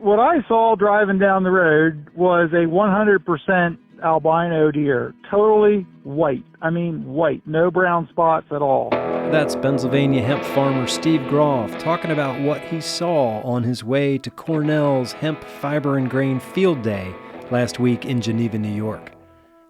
what I saw driving down the road was a 100% albino deer, totally white. I mean white, no brown spots at all. That's Pennsylvania hemp farmer Steve Groff talking about what he saw on his way to Cornell's Hemp Fiber and Grain Field Day last week in Geneva, New York.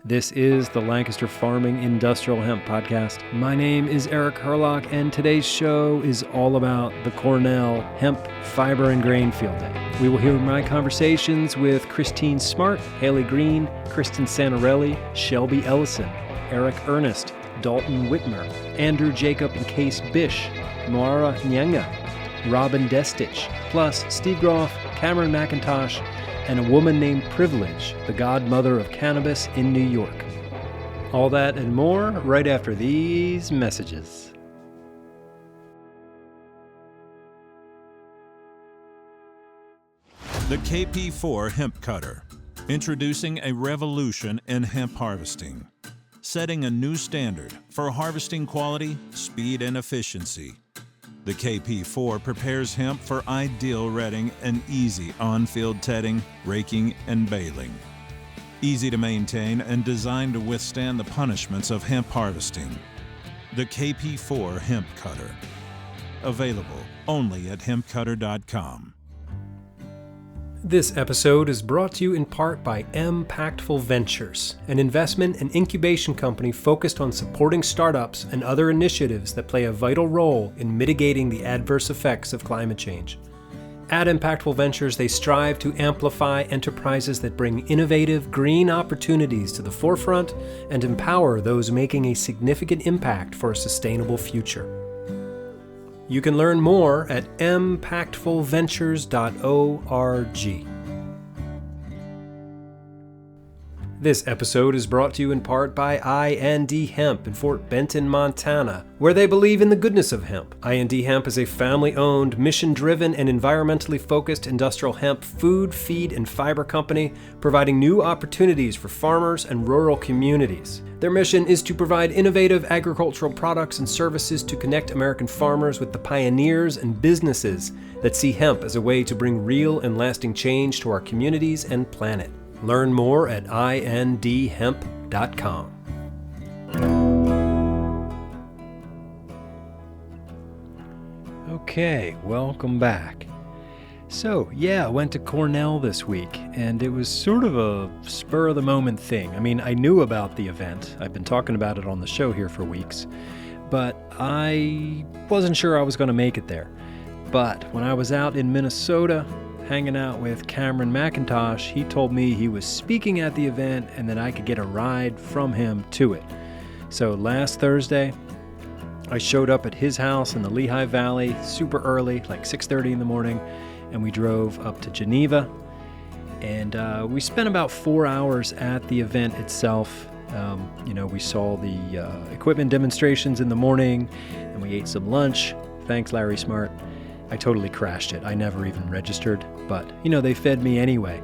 This is the Lancaster Farming Industrial Hemp Podcast. My name is Eric Herlock, and today's show is all about the Cornell Hemp Fiber and Grain Field Day. We will hear my conversations with Christine Smart, Hailee Green, Kristen Santarelli, Shelby Ellison, Eric Ernest, Dalton Whitmer, Andrew Jacob and Case Bish, Moara Nyanga, Robin Destich, plus Steve Groff, Cameron McIntosh, and a woman named Privilege, the godmother of cannabis in New York. All that and more right after these messages. The KP4 Hemp Cutter, introducing a revolution in hemp harvesting, setting a new standard for harvesting quality, speed, and efficiency. The KP4 prepares hemp for ideal retting and easy on-field tedding, raking, and baling. Easy to maintain and designed to withstand the punishments of hemp harvesting. The KP4 Hemp Cutter. Available only at hempcutter.com. This episode is brought to you in part by Impactful Ventures, an investment and incubation company focused on supporting startups and other initiatives that play a vital role in mitigating the adverse effects of climate change. At Impactful Ventures, they strive to amplify enterprises that bring innovative, green opportunities to the forefront and empower those making a significant impact for a sustainable future. You can learn more at impactfulventures.org. This episode is brought to you in part by I&D Hemp in Fort Benton, Montana, where they believe in the goodness of hemp. I&D Hemp is a family-owned, mission-driven, and environmentally focused industrial hemp food, feed, and fiber company, providing new opportunities for farmers and rural communities. Their mission is to provide innovative agricultural products and services to connect American farmers with the pioneers and businesses that see hemp as a way to bring real and lasting change to our communities and planet. Learn more at indhemp.com. Okay, welcome back. So, I went to Cornell this week, and it was sort of a spur-of-the-moment thing. I mean, I knew about the event. I've been talking about it on the show here for weeks, but I wasn't sure I was going to make it there. But when I was out in Minnesota, hanging out with Cameron McIntosh, he told me he was speaking at the event and that I could get a ride from him to it. So last Thursday, I showed up at his house in the Lehigh Valley super early, like 6:30 in the morning, and we drove up to Geneva. And we spent about 4 hours at the event itself. We saw the equipment demonstrations in the morning, and we ate some lunch. Thanks, Larry Smart. I totally crashed it. I never even registered, but, they fed me anyway.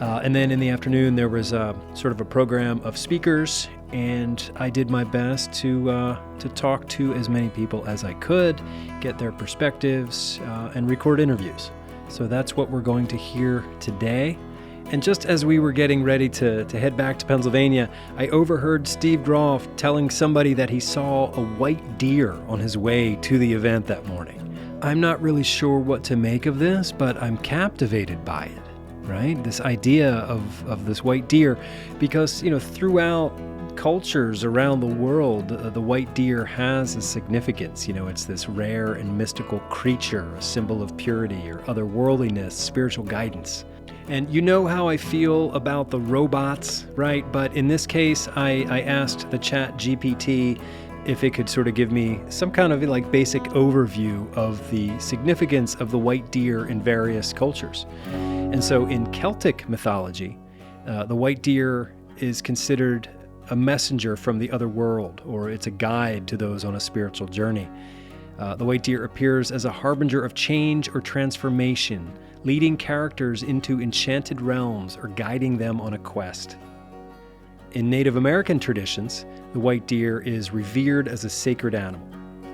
And then in the afternoon, there was sort of a program of speakers, and I did my best to talk to as many people as I could, get their perspectives, and record interviews. So that's what we're going to hear today. And just as we were getting ready to head back to Pennsylvania, I overheard Steve Groff telling somebody that he saw a white deer on his way to the event that morning. I'm not really sure what to make of this, but I'm captivated by it, right? This idea of this white deer, because, throughout cultures around the world, the white deer has a significance. It's this rare and mystical creature, a symbol of purity or otherworldliness, spiritual guidance. And you know how I feel about the robots, right? But in this case, I asked the Chat GPT if it could sort of give me some kind of basic overview of the significance of the white deer in various cultures. And so in Celtic mythology, the white deer is considered a messenger from the other world, or it's a guide to those on a spiritual journey. The white deer appears as a harbinger of change or transformation, leading characters into enchanted realms or guiding them on a quest. In Native American traditions, the white deer is revered as a sacred animal.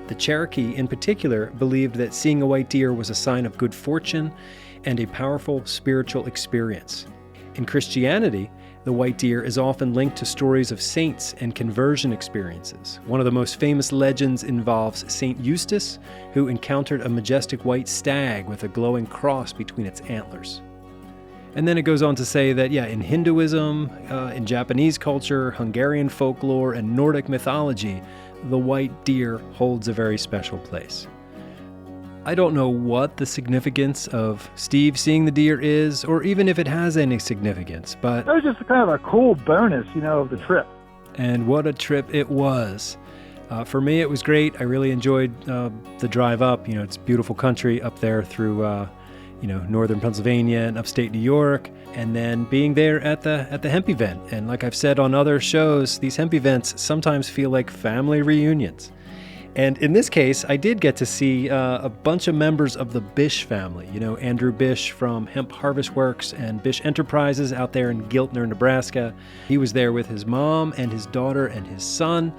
The Cherokee, in particular, believed that seeing a white deer was a sign of good fortune and a powerful spiritual experience. In Christianity, the white deer is often linked to stories of saints and conversion experiences. One of the most famous legends involves Saint Eustace, who encountered a majestic white stag with a glowing cross between its antlers. And then it goes on to say that, in Hinduism, in Japanese culture, Hungarian folklore, and Nordic mythology, the white deer holds a very special place. I don't know what the significance of Steve seeing the deer is, or even if it has any significance, but... That was just kind of a cool bonus, of the trip. And what a trip it was. For me, it was great. I really enjoyed the drive up. It's beautiful country up there through, northern Pennsylvania and upstate New York, and then being there at the hemp event. And like I've said on other shows, these hemp events sometimes feel like family reunions. And in this case, I did get to see a bunch of members of the Bish family. Andrew Bish from Hemp Harvest Works and Bish Enterprises out there in Giltner, Nebraska. He was there with his mom and his daughter and his son.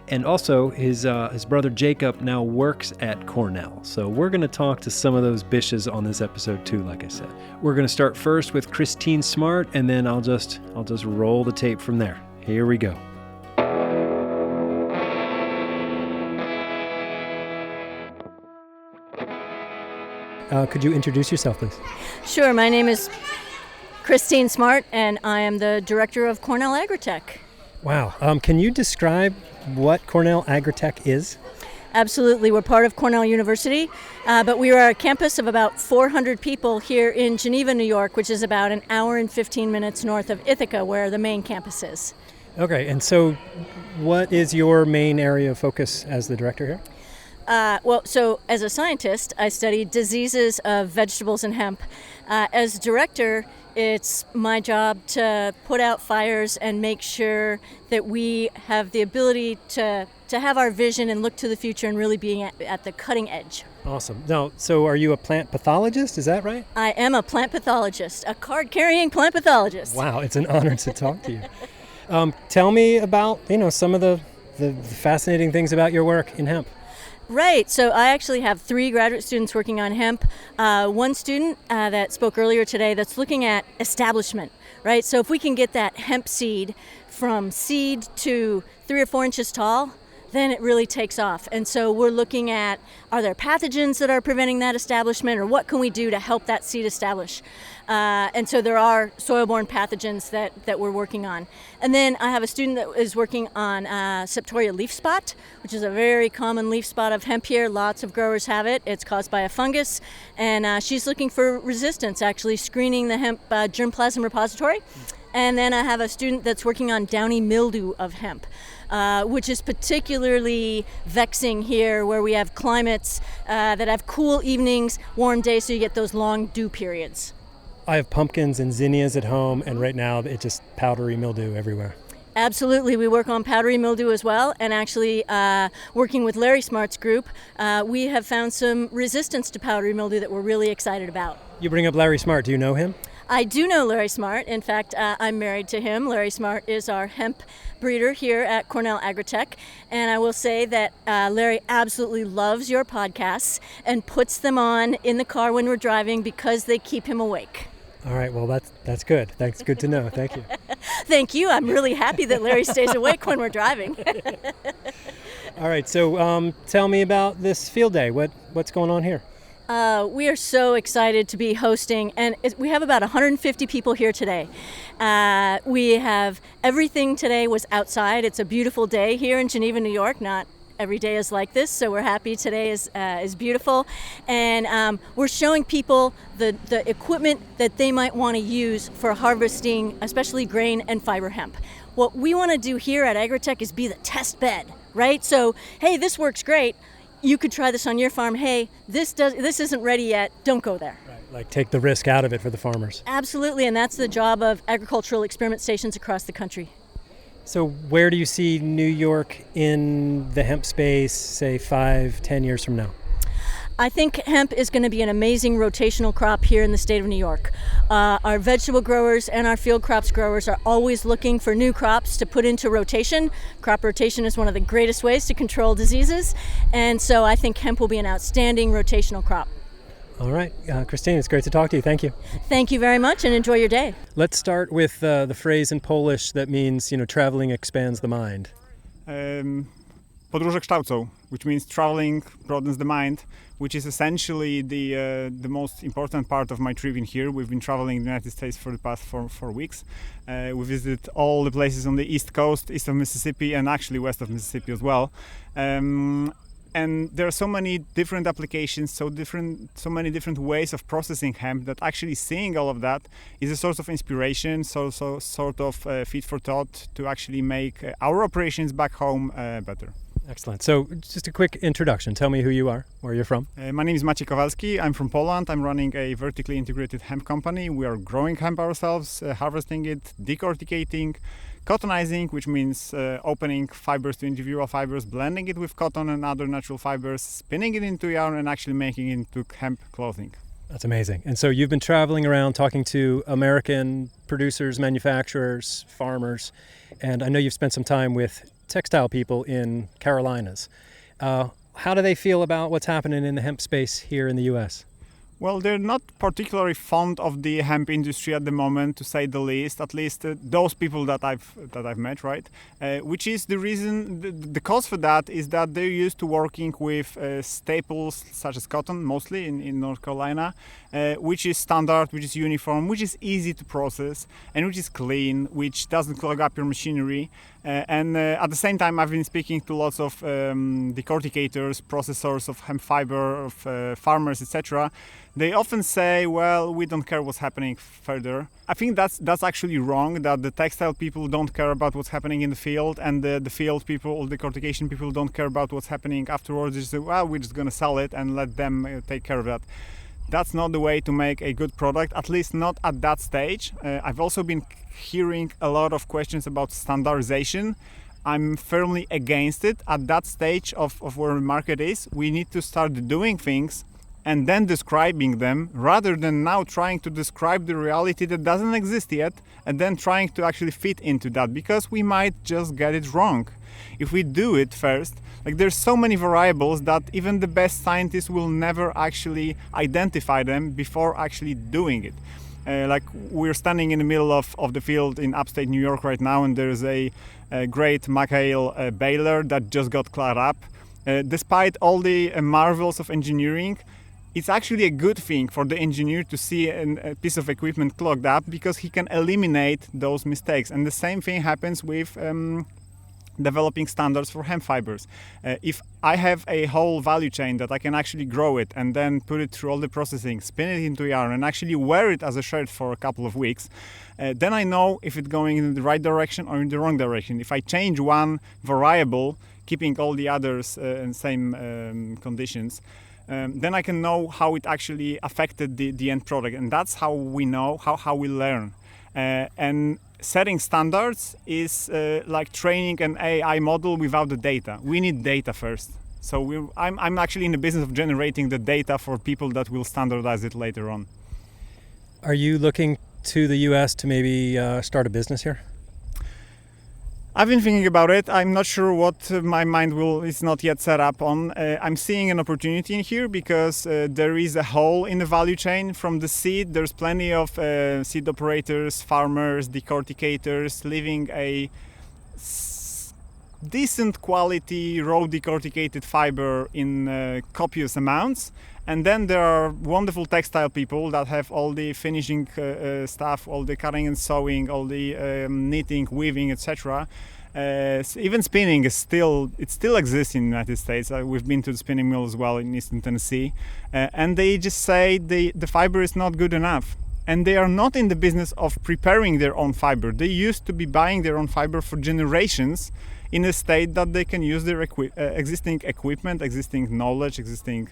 And also, his brother Jacob now works at Cornell. So we're going to talk to some of those Bishes on this episode too, like I said. We're going to start first with Christine Smart, and then I'll just roll the tape from there. Here we go. Could you introduce yourself, please? Sure. My name is Christine Smart, and I am the director of Cornell Agritech. Wow. Can you describe what Cornell Agritech is? Absolutely. We're part of Cornell University, but we are a campus of about 400 people here in Geneva, New York, which is about an hour and 15 minutes north of Ithaca, where the main campus is. Okay. And so what is your main area of focus as the director here? So as a scientist, I study diseases of vegetables and hemp. As director, it's my job to put out fires and make sure that we have the ability to have our vision and look to the future and really being at the cutting edge. Awesome. Now, so are you a plant pathologist? Is that right? I am a plant pathologist, a card-carrying plant pathologist. Wow, it's an honor to talk to you. Tell me about, some of the fascinating things about your work in hemp. Right. So I actually have 3 graduate students working on hemp. One student that spoke earlier today that's looking at establishment, right? So if we can get that hemp seed from seed to 3 or 4 inches tall, then it really takes off. And so we're looking at, are there pathogens that are preventing that establishment, or what can we do to help that seed establish? And so there are soil-borne pathogens that we're working on. And then I have a student that is working on Septoria leaf spot, which is a very common leaf spot of hemp here. Lots of growers have it. It's caused by a fungus. And she's looking for resistance, actually screening the hemp germplasm repository. And then I have a student that's working on downy mildew of hemp, which is particularly vexing here, where we have climates that have cool evenings, warm days, so you get those long dew periods. I have pumpkins and zinnias at home, and right now it's just powdery mildew everywhere. Absolutely. We work on powdery mildew as well, and actually working with Larry Smart's group, we have found some resistance to powdery mildew that we're really excited about. You bring up Larry Smart. Do you know him? I do know Larry Smart. In fact, I'm married to him. Larry Smart is our hemp breeder here at Cornell Agritech. And I will say that Larry absolutely loves your podcasts and puts them on in the car when we're driving because they keep him awake. All right. Well, that's good. That's good to know. Thank you. Thank you. I'm really happy that Larry stays awake when we're driving. All right. So tell me about this field day. What's going on here? We are so excited to be hosting, and we have about 150 people here today. We have everything today was outside. It's a beautiful day here in Geneva, New York. Not every day is like this, so we're happy today is beautiful. And we're showing people the equipment that they might want to use for harvesting, especially grain and fiber hemp. What we want to do here at Agritech is be the test bed, right? So, hey, this works great. You could try this on your farm. Hey, this isn't ready yet. Don't go there. Right, like take the risk out of it for the farmers. Absolutely, and that's the job of agricultural experiment stations across the country. So where do you see New York in the hemp space, say 5-10 years from now? I think hemp is going to be an amazing rotational crop here in the state of New York. Our vegetable growers and our field crops growers are always looking for new crops to put into rotation. Crop rotation is one of the greatest ways to control diseases, and so I think hemp will be an outstanding rotational crop. All right, Christine, it's great to talk to you. Thank you. Thank you very much, and enjoy your day. Let's start with the phrase in Polish that means, traveling expands the mind. Podróże kształcą, which means traveling broadens the mind, which is essentially the most important part of my trip in here. We've been traveling in the United States for the past four weeks. We visited all the places on the East Coast, east of Mississippi, and actually west of Mississippi as well. And there are so many different applications, so many different ways of processing hemp that actually seeing all of that is a source of inspiration, so sort of feed for thought to actually make our operations back home better. Excellent. So just a quick introduction. Tell me who you are, where you're from. My name is Maciej Kowalski. I'm from Poland. I'm running a vertically integrated hemp company. We are growing hemp ourselves, harvesting it, decorticating, cottonizing, which means opening fibers to individual fibers, blending it with cotton and other natural fibers, spinning it into yarn, and actually making it into hemp clothing. That's amazing. And so you've been traveling around talking to American producers, manufacturers, farmers, and I know you've spent some time with textile people in Carolinas. How do they feel about what's happening in the hemp space here in the U.S.? Well, they're not particularly fond of the hemp industry at the moment, to say the least. At least those people that I've met, right? Which is the reason. The cause for that is that they're used to working with staples such as cotton, mostly in North Carolina, which is standard, which is uniform, which is easy to process, and which is clean, which doesn't clog up your machinery. And at the same time, I've been speaking to lots of decorticators, processors of hemp fiber, of farmers, etc. They often say, well, we don't care what's happening further. I think that's actually wrong, that the textile people don't care about what's happening in the field, and the field people, the decortication people don't care about what's happening afterwards. They say, well, we're just going to sell it and let them take care of that. That's not the way to make a good product, at least not at that stage. I've also been hearing a lot of questions about standardization. I'm firmly against it. At that stage of where the market is, we need to start doing things and then describing them, rather than now trying to describe the reality that doesn't exist yet and then trying to actually fit into that, because we might just get it wrong. If we do it first, there's so many variables that even the best scientists will never actually identify them before actually doing it. We're standing in the middle of the field in upstate New York right now, and there's a great Machi baler that just got cleared up. Despite all the marvels of engineering, it's actually a good thing for the engineer to see a piece of equipment clogged up, because he can eliminate those mistakes. And the same thing happens with developing standards for hemp fibers. If I have a whole value chain that I can actually grow it and then put it through all the processing, spin it into yarn, and actually wear it as a shirt for a couple of weeks, then I know if it's going in the right direction or in the wrong direction. If I change one variable, keeping all the others in same conditions, then I can know how it actually affected the end product. And that's how we know, how we learn. And setting standards is like training an AI model without the data. We need data first. So I'm actually in the business of generating the data for people that will standardize it later on. Are you looking to the U.S. to maybe start a business here? I've been thinking about it. I'm not sure what my mind is not yet set up on. I'm seeing an opportunity in here because there is a hole in the value chain from the seed. There's plenty of seed operators, farmers, decorticators leaving a decent quality raw decorticated fiber in copious amounts. And then there are wonderful textile people that have all the finishing stuff, all the cutting and sewing, all the knitting, weaving, etc. Even spinning it still exists in the United States. We've been to the spinning mill as well in Eastern Tennessee, and they just say the fiber is not good enough. And they are not in the business of preparing their own fiber. They used to be buying their own fiber for generations in a state that they can use their existing equipment, existing knowledge, existing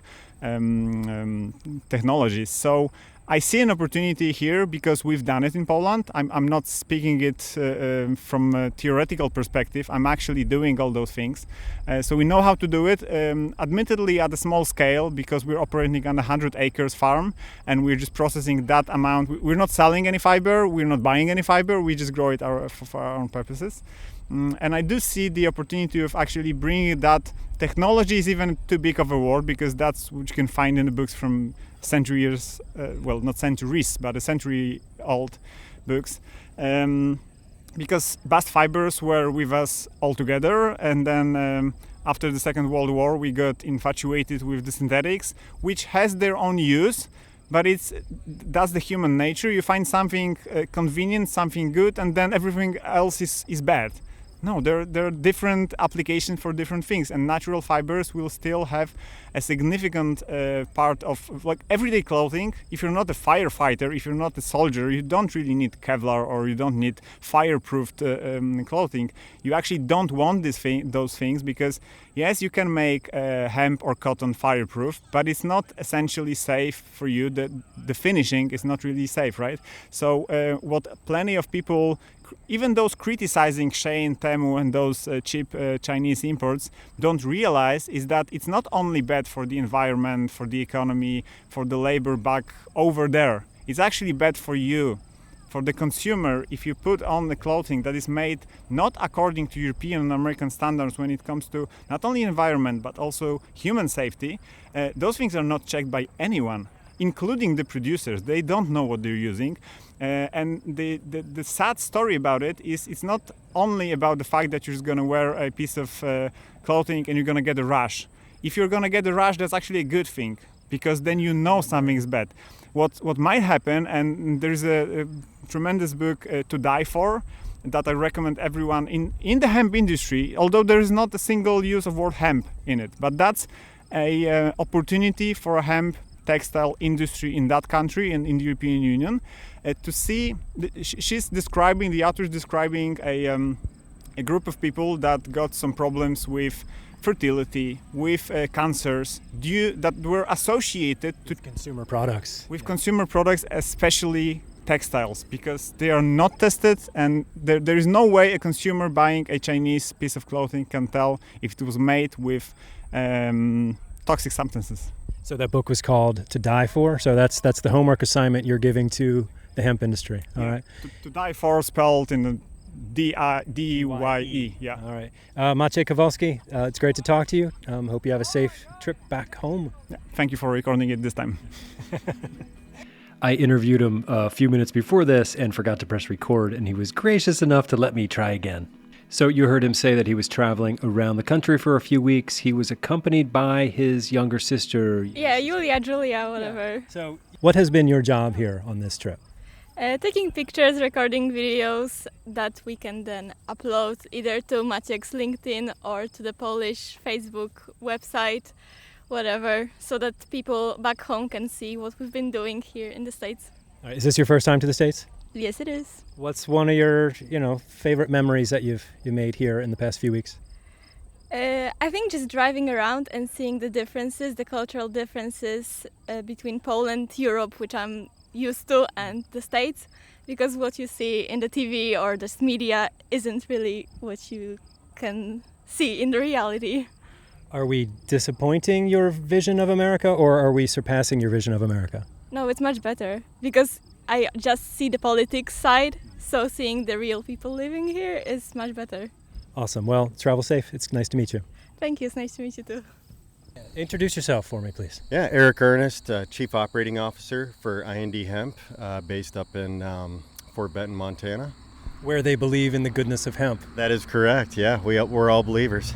technologies. So I see an opportunity here because we've done it in Poland. I'm not speaking it from a theoretical perspective. I'm actually doing all those things. So we know how to do it, admittedly at a small scale because we're operating on a 100 acres farm and we're just processing that amount. We're not selling any fiber, we're not buying any fiber, we just grow it for our own purposes. And I do see the opportunity of actually bringing that. Technology is even too big of a word because that's what you can find in the books from centuries, well, not centuries, but a century old books. Because bast fibers were with us all together, and then after the Second World War we got infatuated with the synthetics, which has their own use, but that's the human nature. You find something convenient, something good, and then everything else is bad. No, there are different applications for different things, and natural fibers will still have a significant part of like everyday clothing. If you're not a firefighter, if you're not a soldier, you don't really need Kevlar or you don't need fireproofed clothing. You actually don't want those things because yes, you can make hemp or cotton fireproof, but it's not essentially safe for you. The finishing is not really safe, right? So what plenty of people, even those criticizing Shein, Temu and those cheap Chinese imports don't realize is that it's not only bad for the environment, for the economy, for the labor back over there. It's actually bad for you, for the consumer. If you put on the clothing that is made not according to European and American standards when it comes to not only environment but also human safety, those things are not checked by anyone, including the producers. They don't know what they're using. And the sad story about it is it's not only about the fact that you're just going to wear a piece of clothing and you're going to get a rash. If you're going to get a rash, that's actually a good thing because then you know something is bad. What might happen, and there's a tremendous book to die for that I recommend everyone in the hemp industry, although there is not a single use of word hemp in it, but that's a opportunity for a hemp textile industry in that country and in the European Union to see. The author is describing a group of people that got some problems with fertility, with cancers that were associated to consumer products. With consumer products, especially textiles, because they are not tested, and there is no way a consumer buying a Chinese piece of clothing can tell if it was made with toxic substances. So that book was called To Die For. So that's the homework assignment you're giving to the hemp industry. All right. To Die For, spelled in the D-Y-E. Yeah. All right. Maciej Kowalski, it's great to talk to you. Hope you have a safe trip back home. Yeah. Thank you for recording it this time. I interviewed him a few minutes before this and forgot to press record, and he was gracious enough to let me try again. So you heard him say that he was traveling around the country for a few weeks. He was accompanied by his younger sister. Yeah, Julia, whatever. Yeah. So what has been your job here on this trip? Taking pictures, recording videos that we can then upload either to Maciek's LinkedIn or to the Polish Facebook website, whatever, so that people back home can see what we've been doing here in the States. All right, is this your first time to the States? Yes, it is. What's one of your, favorite memories that you made here in the past few weeks? I think just driving around and seeing the differences, the cultural differences between Poland, Europe, which I'm used to, and the States, because what you see in the TV or just media isn't really what you can see in the reality. Are we disappointing your vision of America, or are we surpassing your vision of America? No, it's much better, because I just see the politics side, so seeing the real people living here is much better. Awesome. Well, travel safe. It's nice to meet you. Thank you. It's nice to meet you too. Introduce yourself for me, please. Yeah, Ernest, Chief Operating Officer for IND Hemp, based up in Fort Benton, Montana. Where they believe in the goodness of hemp. That is correct. Yeah, we're all believers.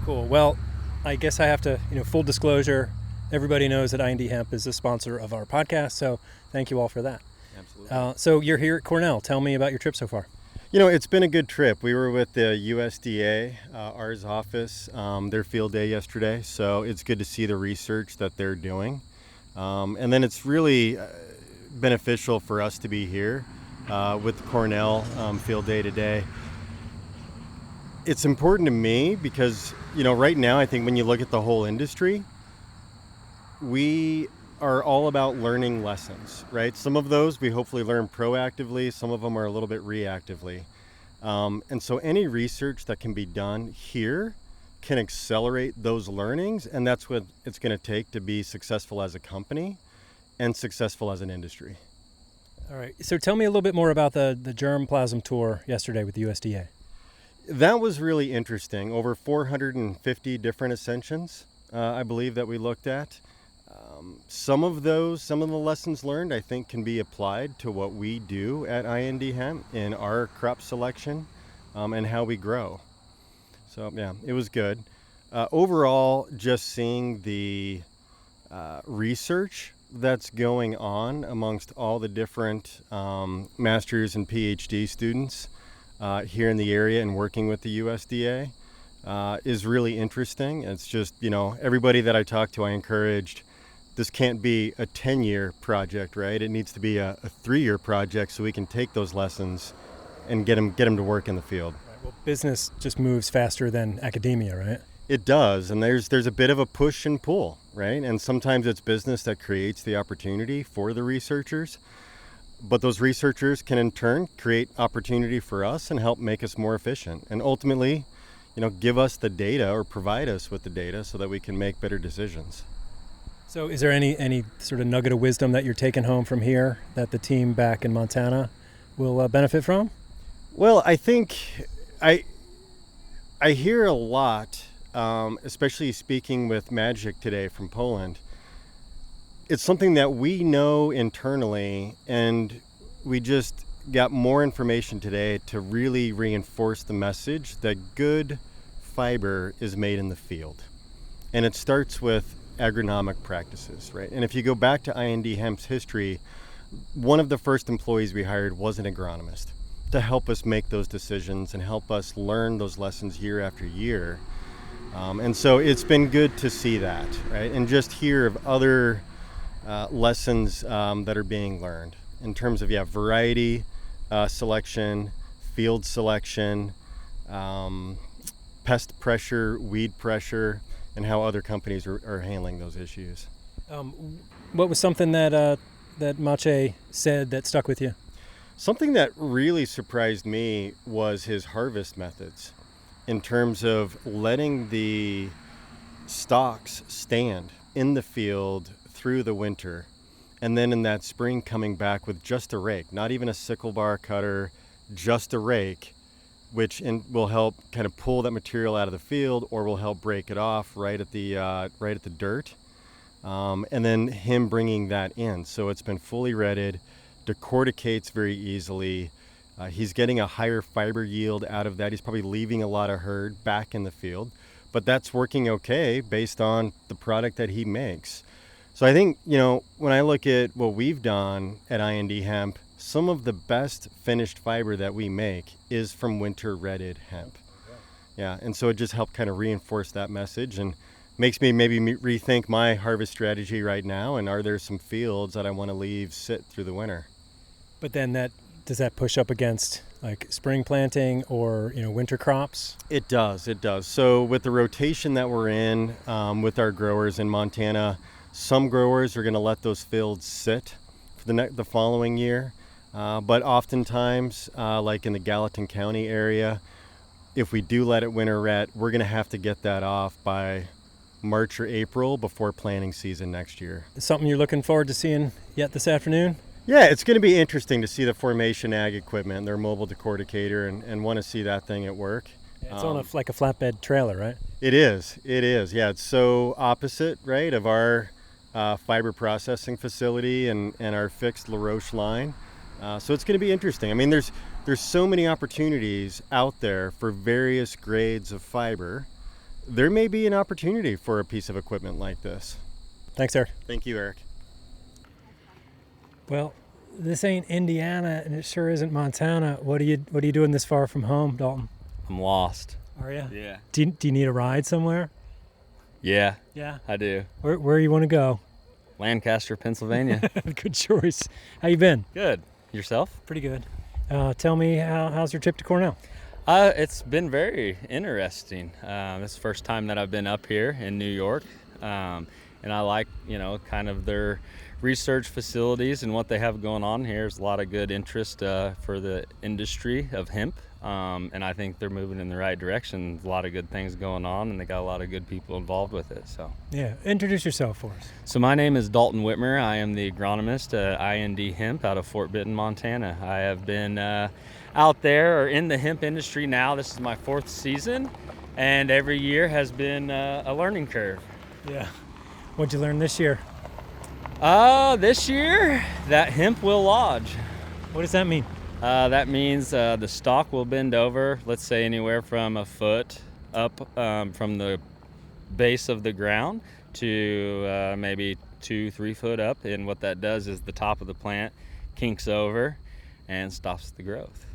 Cool. Well, I guess I have to, full disclosure, everybody knows that IND Hemp is a sponsor of our podcast, so thank you all for that. Absolutely. So you're here at Cornell. Tell me about your trip so far. It's been a good trip. We were with the USDA, ours office, their field day yesterday, so it's good to see the research that they're doing. And then it's really beneficial for us to be here with the Cornell field day today. It's important to me because, right now I think when you look at the whole industry, we are all about learning lessons, right? Some of those we hopefully learn proactively, some of them are a little bit reactively. And so any research that can be done here can accelerate those learnings, and that's what it's going to take to be successful as a company and successful as an industry. All right. So tell me a little bit more about the germplasm tour yesterday with the USDA. That was really interesting. Over 450 different ascensions, I believe, that we looked at. Some of the lessons learned, I think, can be applied to what we do at IND Hemp in our crop selection and how we grow. So, yeah, it was good. Overall, just seeing the research that's going on amongst all the different master's and PhD students here in the area and working with the USDA is really interesting. It's just, everybody that I talk to, I encouraged, this can't be a 10-year project, right? It needs to be a 3-year project so we can take those lessons and get them to work in the field. Right. Well, business just moves faster than academia, right? It does, and there's a bit of a push and pull, right? And sometimes it's business that creates the opportunity for the researchers, but those researchers can in turn create opportunity for us and help make us more efficient, and ultimately, give us the data or provide us with the data so that we can make better decisions. So is there any sort of nugget of wisdom that you're taking home from here that the team back in Montana will benefit from? Well, I think I hear a lot, especially speaking with Maciej today from Poland. It's something that we know internally, and we just got more information today to really reinforce the message that good fiber is made in the field. And it starts with agronomic practices, right? And if you go back to IND Hemp's history, one of the first employees we hired was an agronomist to help us make those decisions and help us learn those lessons year after year. And so it's been good to see that, right? And just hear of other lessons that are being learned in terms of, variety selection, field selection, pest pressure, weed pressure, and how other companies are handling those issues. What was something that Maciej said that stuck with you? Something that really surprised me was his harvest methods in terms of letting the stalks stand in the field through the winter, and then in that spring coming back with just a rake, not even a sickle bar cutter, just a rake, which will help kind of pull that material out of the field, or will help break it off right at the dirt, and then him bringing that in. So it's been fully retted, decorticates very easily. He's getting a higher fiber yield out of that. He's probably leaving a lot of herd back in the field, but that's working okay based on the product that he makes. So I think, when I look at what we've done at IND Hemp, some of the best finished fiber that we make is from winter retted hemp. Yeah, and so it just helped kind of reinforce that message and makes me maybe rethink my harvest strategy right now, and are there some fields that I want to leave sit through the winter. But then does that push up against like spring planting or winter crops? It does. So with the rotation that we're in with our growers in Montana, some growers are going to let those fields sit for the following year. But oftentimes, like in the Gallatin County area, if we do let it winter ret, we're going to have to get that off by March or April before planting season next year. Something you're looking forward to seeing yet this afternoon? Yeah, it's going to be interesting to see the Formation Ag equipment, their mobile decorticator, and want to see that thing at work. Yeah, it's on like a flatbed trailer, right? It is. Yeah, it's so opposite, right, of our fiber processing facility and our fixed La Roche line. So it's going to be interesting. I mean, there's so many opportunities out there for various grades of fiber. There may be an opportunity for a piece of equipment like this. Thanks, Eric. Thank you, Eric. Well, this ain't Indiana, and it sure isn't Montana. What are you doing this far from home, Dalton? I'm lost. Are you? Yeah. Do you need a ride somewhere? Yeah. Yeah. I do. Where you want to go? Lancaster, Pennsylvania. Good choice. How you been? Good. Yourself? Pretty good. Tell me, how's your trip to Cornell? It's been very interesting. This is the first time that I've been up here in New York. and I like, kind of their research facilities and what they have going on here. There's a lot of good interest for the industry of hemp, and I think they're moving in the right direction. There's a lot of good things going on, and they got a lot of good people involved with it. So Yeah, introduce yourself for us. So my name is Dalton Whitmer. I am the agronomist at IND Hemp out of Fort Benton, Montana. I have been out there or in the hemp industry now. This is my 4th season, and every year has been a learning curve. Yeah. What'd you learn this year? This year, that hemp will lodge. What does that mean? That means the stalk will bend over, let's say anywhere from a foot up from the base of the ground to maybe 2-3 foot up. And what that does is the top of the plant kinks over and stops the growth.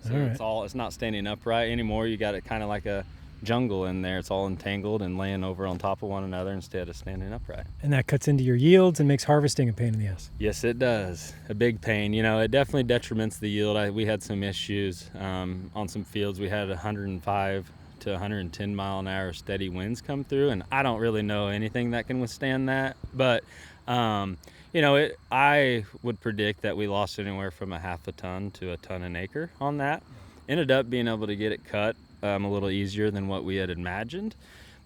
So it's not standing upright anymore. You got it kind of like a jungle in there. It's all entangled and laying over on top of one another instead of standing upright. And that cuts into your yields and makes harvesting a pain in the ass. Yes, it does. A big pain. It definitely detriments the yield. We had some issues on some fields. We had 105 to 110 mile an hour steady winds come through, and I don't really know anything that can withstand that. But I would predict that we lost anywhere from a half a ton to a ton an acre on that. Ended up being able to get it cut a little easier than what we had imagined,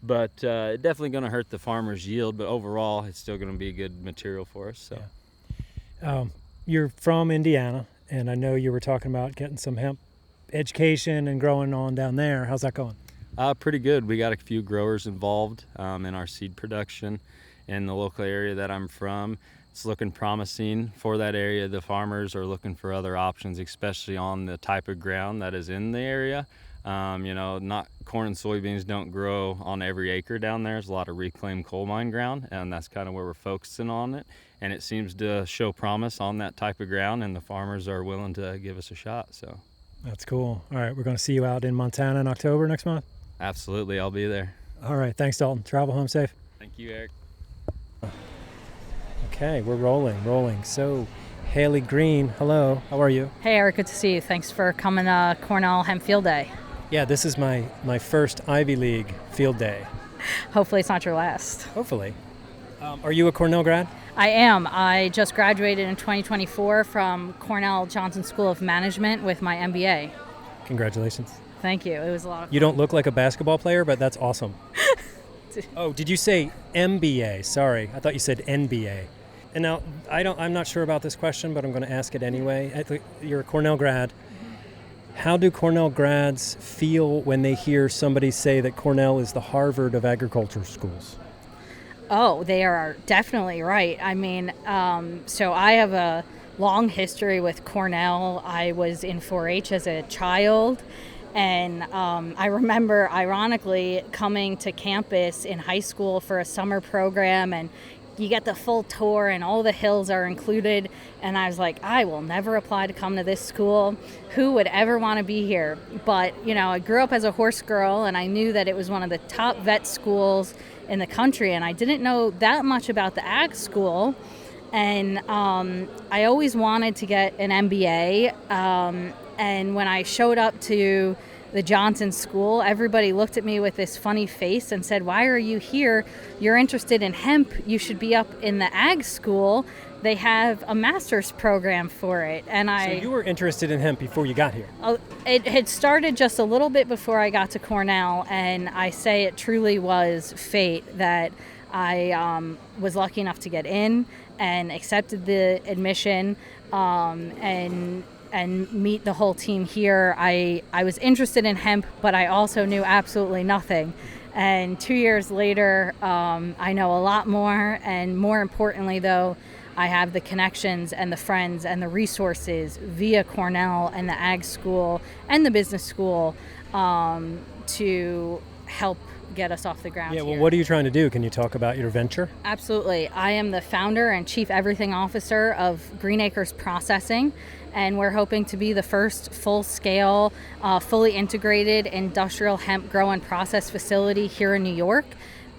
but it's definitely going to hurt the farmer's yield, but overall it's still going to be a good material for us. So You're from Indiana, and I know you were talking about getting some hemp education and growing on down there. How's that going? Pretty good. We got a few growers involved in our seed production in the local area that I'm from. It's looking promising for that area. The farmers are looking for other options, especially on the type of ground that is in the area. Not corn and soybeans don't grow on every acre down there. There's a lot of reclaimed coal mine ground, and that's kind of where we're focusing on it. And it seems to show promise on that type of ground, and the farmers are willing to give us a shot. So That's cool. All right, we're going to see you out in Montana in October next month. Absolutely, I'll be there. All right, thanks, Dalton. Travel home safe. Thank you, Eric. Okay, we're rolling. So, Hailee Green, hello. How are you? Hey, Eric, good to see you. Thanks for coming to Cornell Hemp Field Day. Yeah, this is my first Ivy League field day. Hopefully it's not your last. Hopefully. Are you a Cornell grad? I am. I just graduated in 2024 from Cornell Johnson School of Management with my MBA. Congratulations. Thank you. It was a lot of fun. You don't look like a basketball player, but that's awesome. Oh, did you say MBA? Sorry, I thought you said NBA. And now, I'm not sure about this question, but I'm going to ask it anyway. You're a Cornell grad. How do Cornell grads feel when they hear somebody say that Cornell is the Harvard of agriculture schools? Oh, they are definitely right. I mean, so I have a long history with Cornell. I was in 4-H as a child, and I remember, ironically, coming to campus in high school for a summer program, and you get the full tour and all the hills are included, and I was like, I will never apply to come to this school. Who would ever want to be here? But, I grew up as a horse girl, and I knew that it was one of the top vet schools in the country, and I didn't know that much about the ag school, and I always wanted to get an MBA, and when I showed up to the Johnson School, everybody looked at me with this funny face and said, why are you here? You're interested in hemp. You should be up in the ag school. They have a master's program for it. And So you were interested in hemp before you got here? It had started just a little bit before I got to Cornell, and I say it truly was fate that I was lucky enough to get in and accepted the admission and meet the whole team here. I was interested in hemp, but I also knew absolutely nothing. And 2 years later, I know a lot more, and more importantly, though, I have the connections and the friends and the resources via Cornell and the ag school and the business school to help get us off the ground Yeah, well, here. what are you trying to do? Can you talk about your venture? Absolutely. I am the founder and chief everything officer of Green Acres Processing, and we're hoping to be the first full-scale, fully integrated industrial hemp grow and process facility here in New York,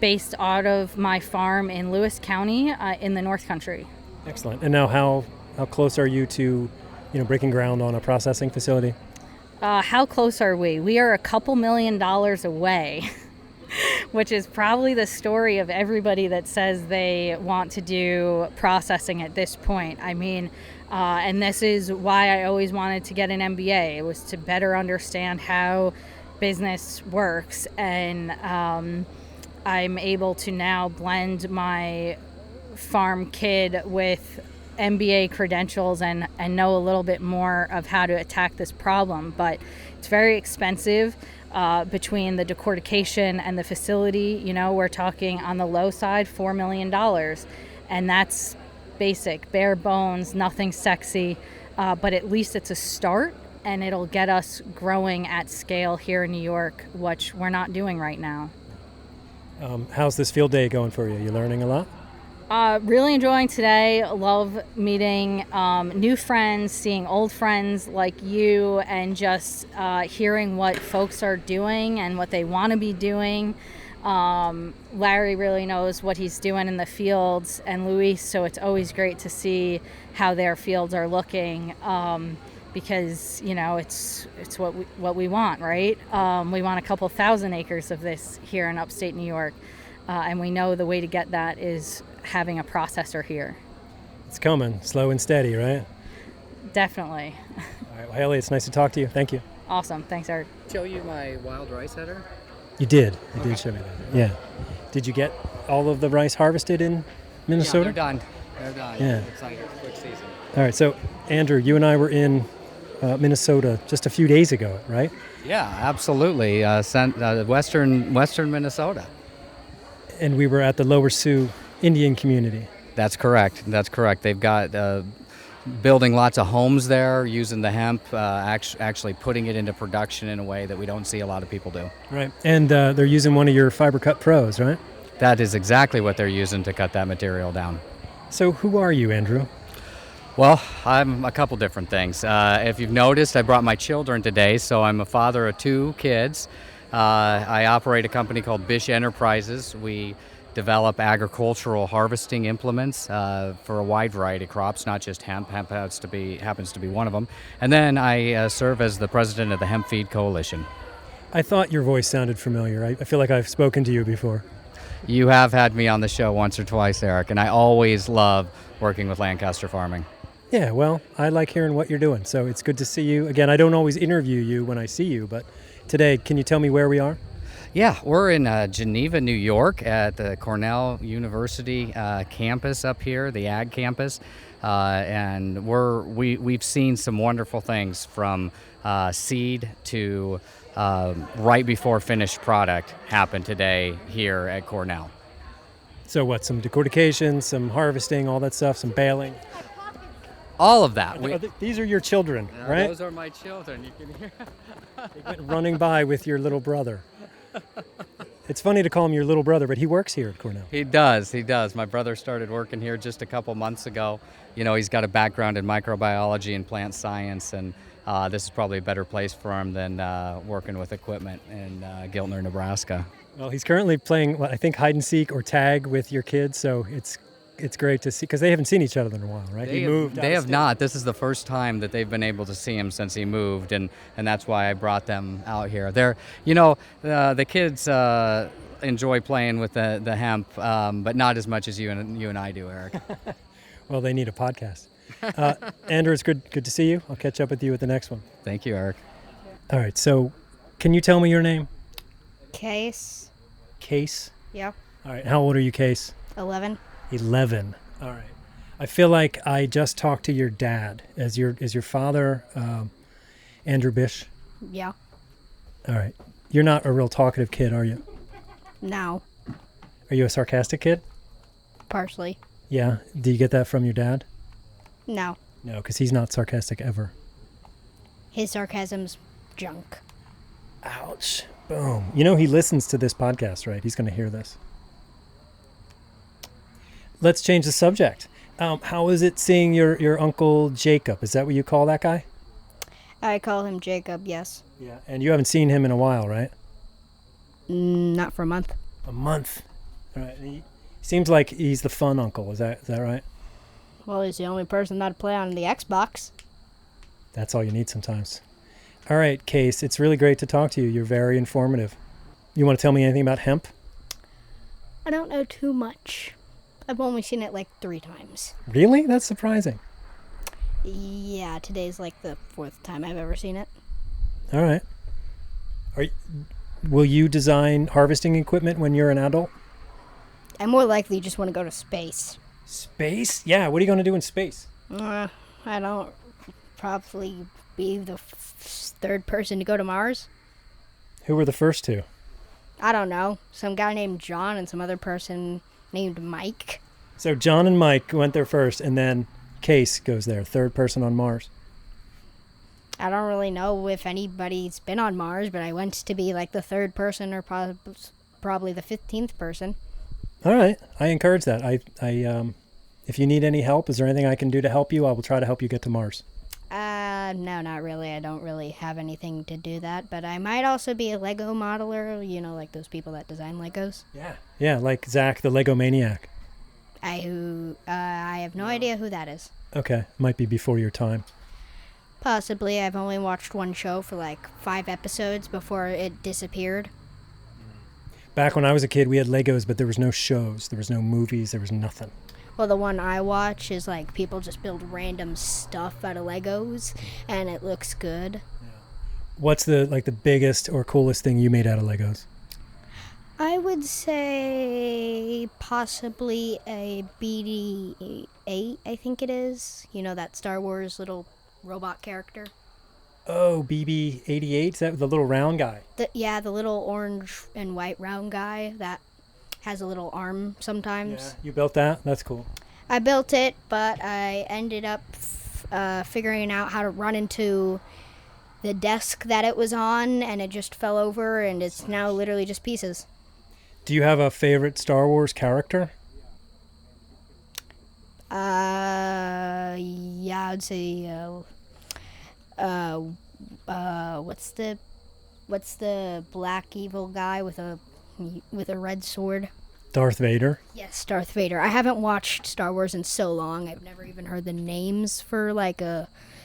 based out of my farm in Lewis County in the North Country. Excellent. And now how close are you to breaking ground on a processing facility? How close are we? We are a couple $1 million away. which is probably the story of everybody that says they want to do processing at this point. I mean, and this is why I always wanted to get an MBA. It was to better understand how business works, and I'm able to now blend my farm kid with MBA credentials and know a little bit more of how to attack this problem. But it's very expensive between the decortication and the facility. You know, we're talking on the low side, $4 million. And that's basic, bare bones, nothing sexy. But at least it's a start, and it'll get us growing at scale here in New York, which we're not doing right now. How's this field day going for you? You learning a lot? Really enjoying today. Love meeting new friends, seeing old friends like you, and just hearing what folks are doing and what they want to be doing. Larry really knows what he's doing in the fields, and Luis, so it's always great to see how their fields are looking, because, you know, it's what we want, right? We want a couple thousand acres of this here in upstate New York, and we know the way to get that is having a processor here. It's coming, slow and steady, right? Definitely. All right, well, Hailee, it's nice to talk to you. Thank you. Awesome. Thanks, Eric. Show you my wild rice header? You did. You did show me that. Yeah. Did you get all of the rice harvested in Minnesota? Yeah, they're done. They're done. Yeah. It's like a quick season. All right, so Andrew, you and I were in Minnesota just a few days ago, right? Yeah, absolutely. Western Minnesota. And we were at the Lower Sioux Indian community. That's correct. That's correct. They've got building lots of homes there, using the hemp, actually putting it into production in a way that we don't see a lot of people do. Right. And they're using one of your Fiber Cut Pros, right? That is exactly what they're using to cut that material down. So who are you, Andrew? Well, I'm a couple different things. If you've noticed, I brought my children today, so I'm a father of 2 kids. I operate a company called Bish Enterprises. We develop agricultural harvesting implements for a wide variety of crops, not just hemp. Hemp happens to be one of them. And then I serve as the president of the Hemp Feed Coalition. I thought your voice sounded familiar. I feel like I've spoken to you before. You have had me on the show once or twice, Eric, and I always love working with Lancaster Farming. Yeah, well, I like hearing what you're doing, so it's good to see you. Again, I don't always interview you when I see you, but today, can you tell me where we are? Yeah, we're in Geneva, New York at the Cornell University campus up here, the Ag Campus. And we've seen some wonderful things from seed to right before finished product happen today here at Cornell. So what, some decortication, some harvesting, all that stuff, some baling? All of that. These are your children, right? Those are my children, you can hear. They went running by with your little brother. It's funny to call him your little brother, but he works here at Cornell. He does. My brother started working here just a couple months ago. You know, he's got a background in microbiology and plant science, and this is probably a better place for him than working with equipment in Giltner, Nebraska. Well, he's currently playing, I think, hide and seek or tag with your kids, so it's great to see, because they haven't seen each other in a while, right? They have not. This is the first time that they've been able to see him since he moved, and that's why I brought them out here. The kids enjoy playing with the hemp, but not as much as you and I do, Eric. Well, they need a podcast. Andrew, it's good to see you. I'll catch up with you at the next one. Thank you, Eric. All right, so can you tell me your name? Case. Case? Yep. All right, how old are you, Case? 11. 11. All right. I feel like I just talked to your dad. Is your father Andrew Bish? Yeah. All right. You're not a real talkative kid, are you? No. Are you a sarcastic kid? Partially. Yeah. Do you get that from your dad? No. No, because he's not sarcastic ever. His sarcasm's junk. Ouch. Boom. You know he listens to this podcast, right? He's going to hear this. Let's change the subject. How is it seeing your Uncle Jacob? Is that what you call that guy? I call him Jacob, yes. Yeah. And you haven't seen him in a while, right? Not for a month. A month. All right. He seems like he's the fun uncle. Is that right? Well, he's the only person that play on the Xbox. That's all you need sometimes. All right, Case, it's really great to talk to you. You're very informative. You want to tell me anything about hemp? I don't know too much. I've only seen it like 3 times. Really? That's surprising. Yeah, today's like the 4th time I've ever seen it. All right. Will you design harvesting equipment when you're an adult? I more likely just want to go to space. Space? Yeah, what are you going to do in space? I don't probably be the 3rd person to go to Mars. Who were the first 2? I don't know. Some guy named John and some other person named Mike. So John and Mike went there first, and then Case goes there, 3rd person on Mars. I don't really know if anybody's been on Mars, but I went to be like the 3rd person or probably the 15th person. All right. I encourage that. If you need any help, is there anything I can do to help you? I will try to help you get to Mars. No, not really. I don't really have anything to do that, but I might also be a Lego modeler, like those people that design Legos. Yeah. Yeah, like Zach, the Lego maniac. I have no idea who that is. Okay. Might be before your time. Possibly. I've only watched one show for like 5 episodes before it disappeared. Back when I was a kid, we had Legos, but there was no shows. There was no movies. There was nothing. Well, the one I watch is like people just build random stuff out of Legos, and it looks good. Yeah. What's the biggest or coolest thing you made out of Legos? I would say possibly a BD-8, I think it is. That Star Wars little robot character. Oh, BB-88? Is that the little round guy? The little orange and white round guy that has a little arm sometimes. Yeah, you built that? That's cool. I built it, but I ended up figuring out how to run into the desk that it was on, and it just fell over, and it's now literally just pieces. Do you have a favorite Star Wars character? Yeah, I'd say, what's the black evil guy with a red sword? Darth Vader? Yes, Darth Vader. I haven't watched Star Wars in so long. I've never even heard the names for like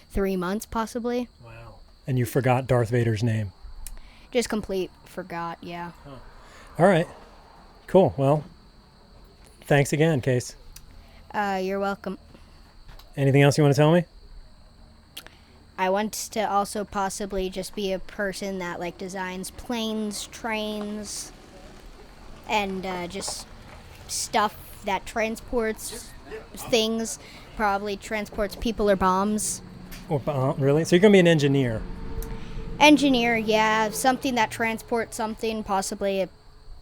3 months, possibly. Wow. And you forgot Darth Vader's name? Just complete forgot, yeah. Oh. All right. Cool. Well, thanks again, Case. You're welcome. Anything else you want to tell me? I want to also possibly just be a person that like designs planes, trains, and just stuff that transports things, probably transports people or bombs. Really? So you're going to be an engineer? Engineer, yeah. Something that transports something, possibly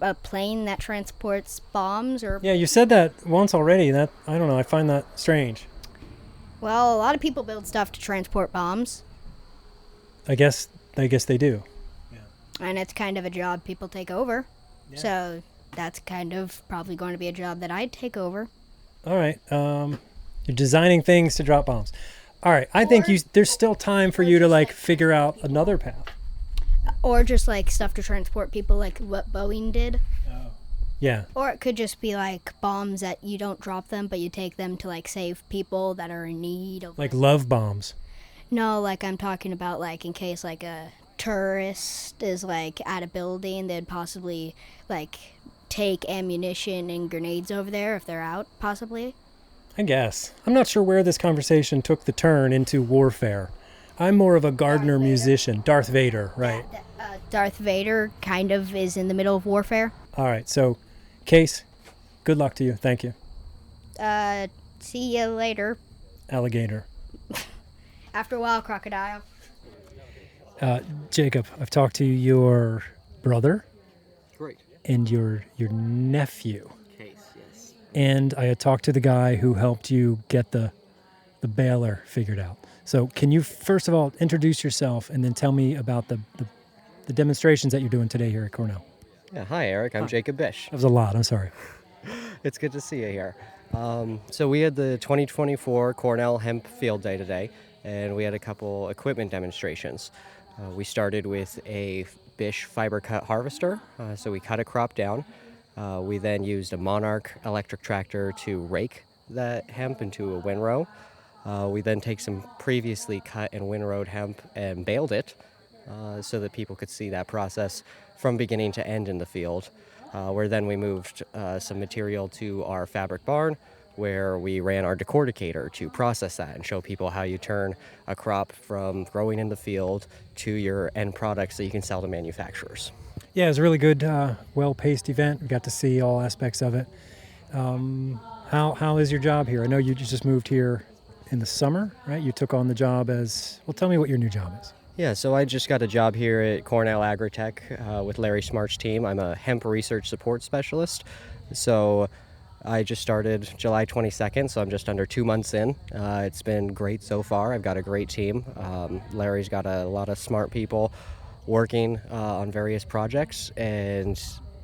a plane that transports bombs or... Yeah, you said that once already. I don't know, I find that strange. Well, a lot of people build stuff to transport bombs. I guess they do. Yeah. And it's kind of a job people take over. Yeah. So that's kind of probably going to be a job that I'd take over. All right. You're designing things to drop bombs. All right. I think there's still time for you to like figure out another path. Or just like stuff to transport people, like what Boeing did. Oh. Yeah. Or it could just be like bombs that you don't drop them, but you take them to like save people that are in need of. Like love bombs. No, like I'm talking about like in case like a tourist is like at a building, they'd possibly like take ammunition and grenades over there if they're out, possibly. I guess. I'm not sure where this conversation took the turn into warfare. I'm more of a gardener musician. Darth Vader, right? Darth Vader kind of is in the middle of warfare. All right, so, Case, good luck to you. Thank you. See you later. Alligator. After a while, crocodile. Jacob, I've talked to your brother. Great. And your nephew. Case, yes. And I had talked to the guy who helped you get the baler figured out. So can you, first of all, introduce yourself and then tell me about the demonstrations that you're doing today here at Cornell? Yeah, hi, Eric. I'm Jacob Bish. That was a lot. I'm sorry. It's good to see you here. So we had the 2024 Cornell Hemp Field Day today, and we had a couple equipment demonstrations. We started with a Bish fiber cut harvester, so we cut a crop down. We then used a Monarch electric tractor to rake that hemp into a windrow. We then take some previously cut and windrowed hemp and baled it so that people could see that process from beginning to end in the field. where then we moved some material to our fabric barn, where we ran our decorticator to process that and show people how you turn a crop from growing in the field to your end products that you can sell to manufacturers. Yeah, it was a really good, well-paced event. We got to see all aspects of it. How is your job here? I know you just moved here in the summer, right? You took on the job as, well, tell me what your new job is. Yeah, so I just got a job here at Cornell Agritech with Larry Smart's team. I'm a hemp research support specialist. So I just started July 22nd, so I'm just under 2 months in. It's been great so far. I've got a great team. Larry's got a lot of smart people working on various projects, and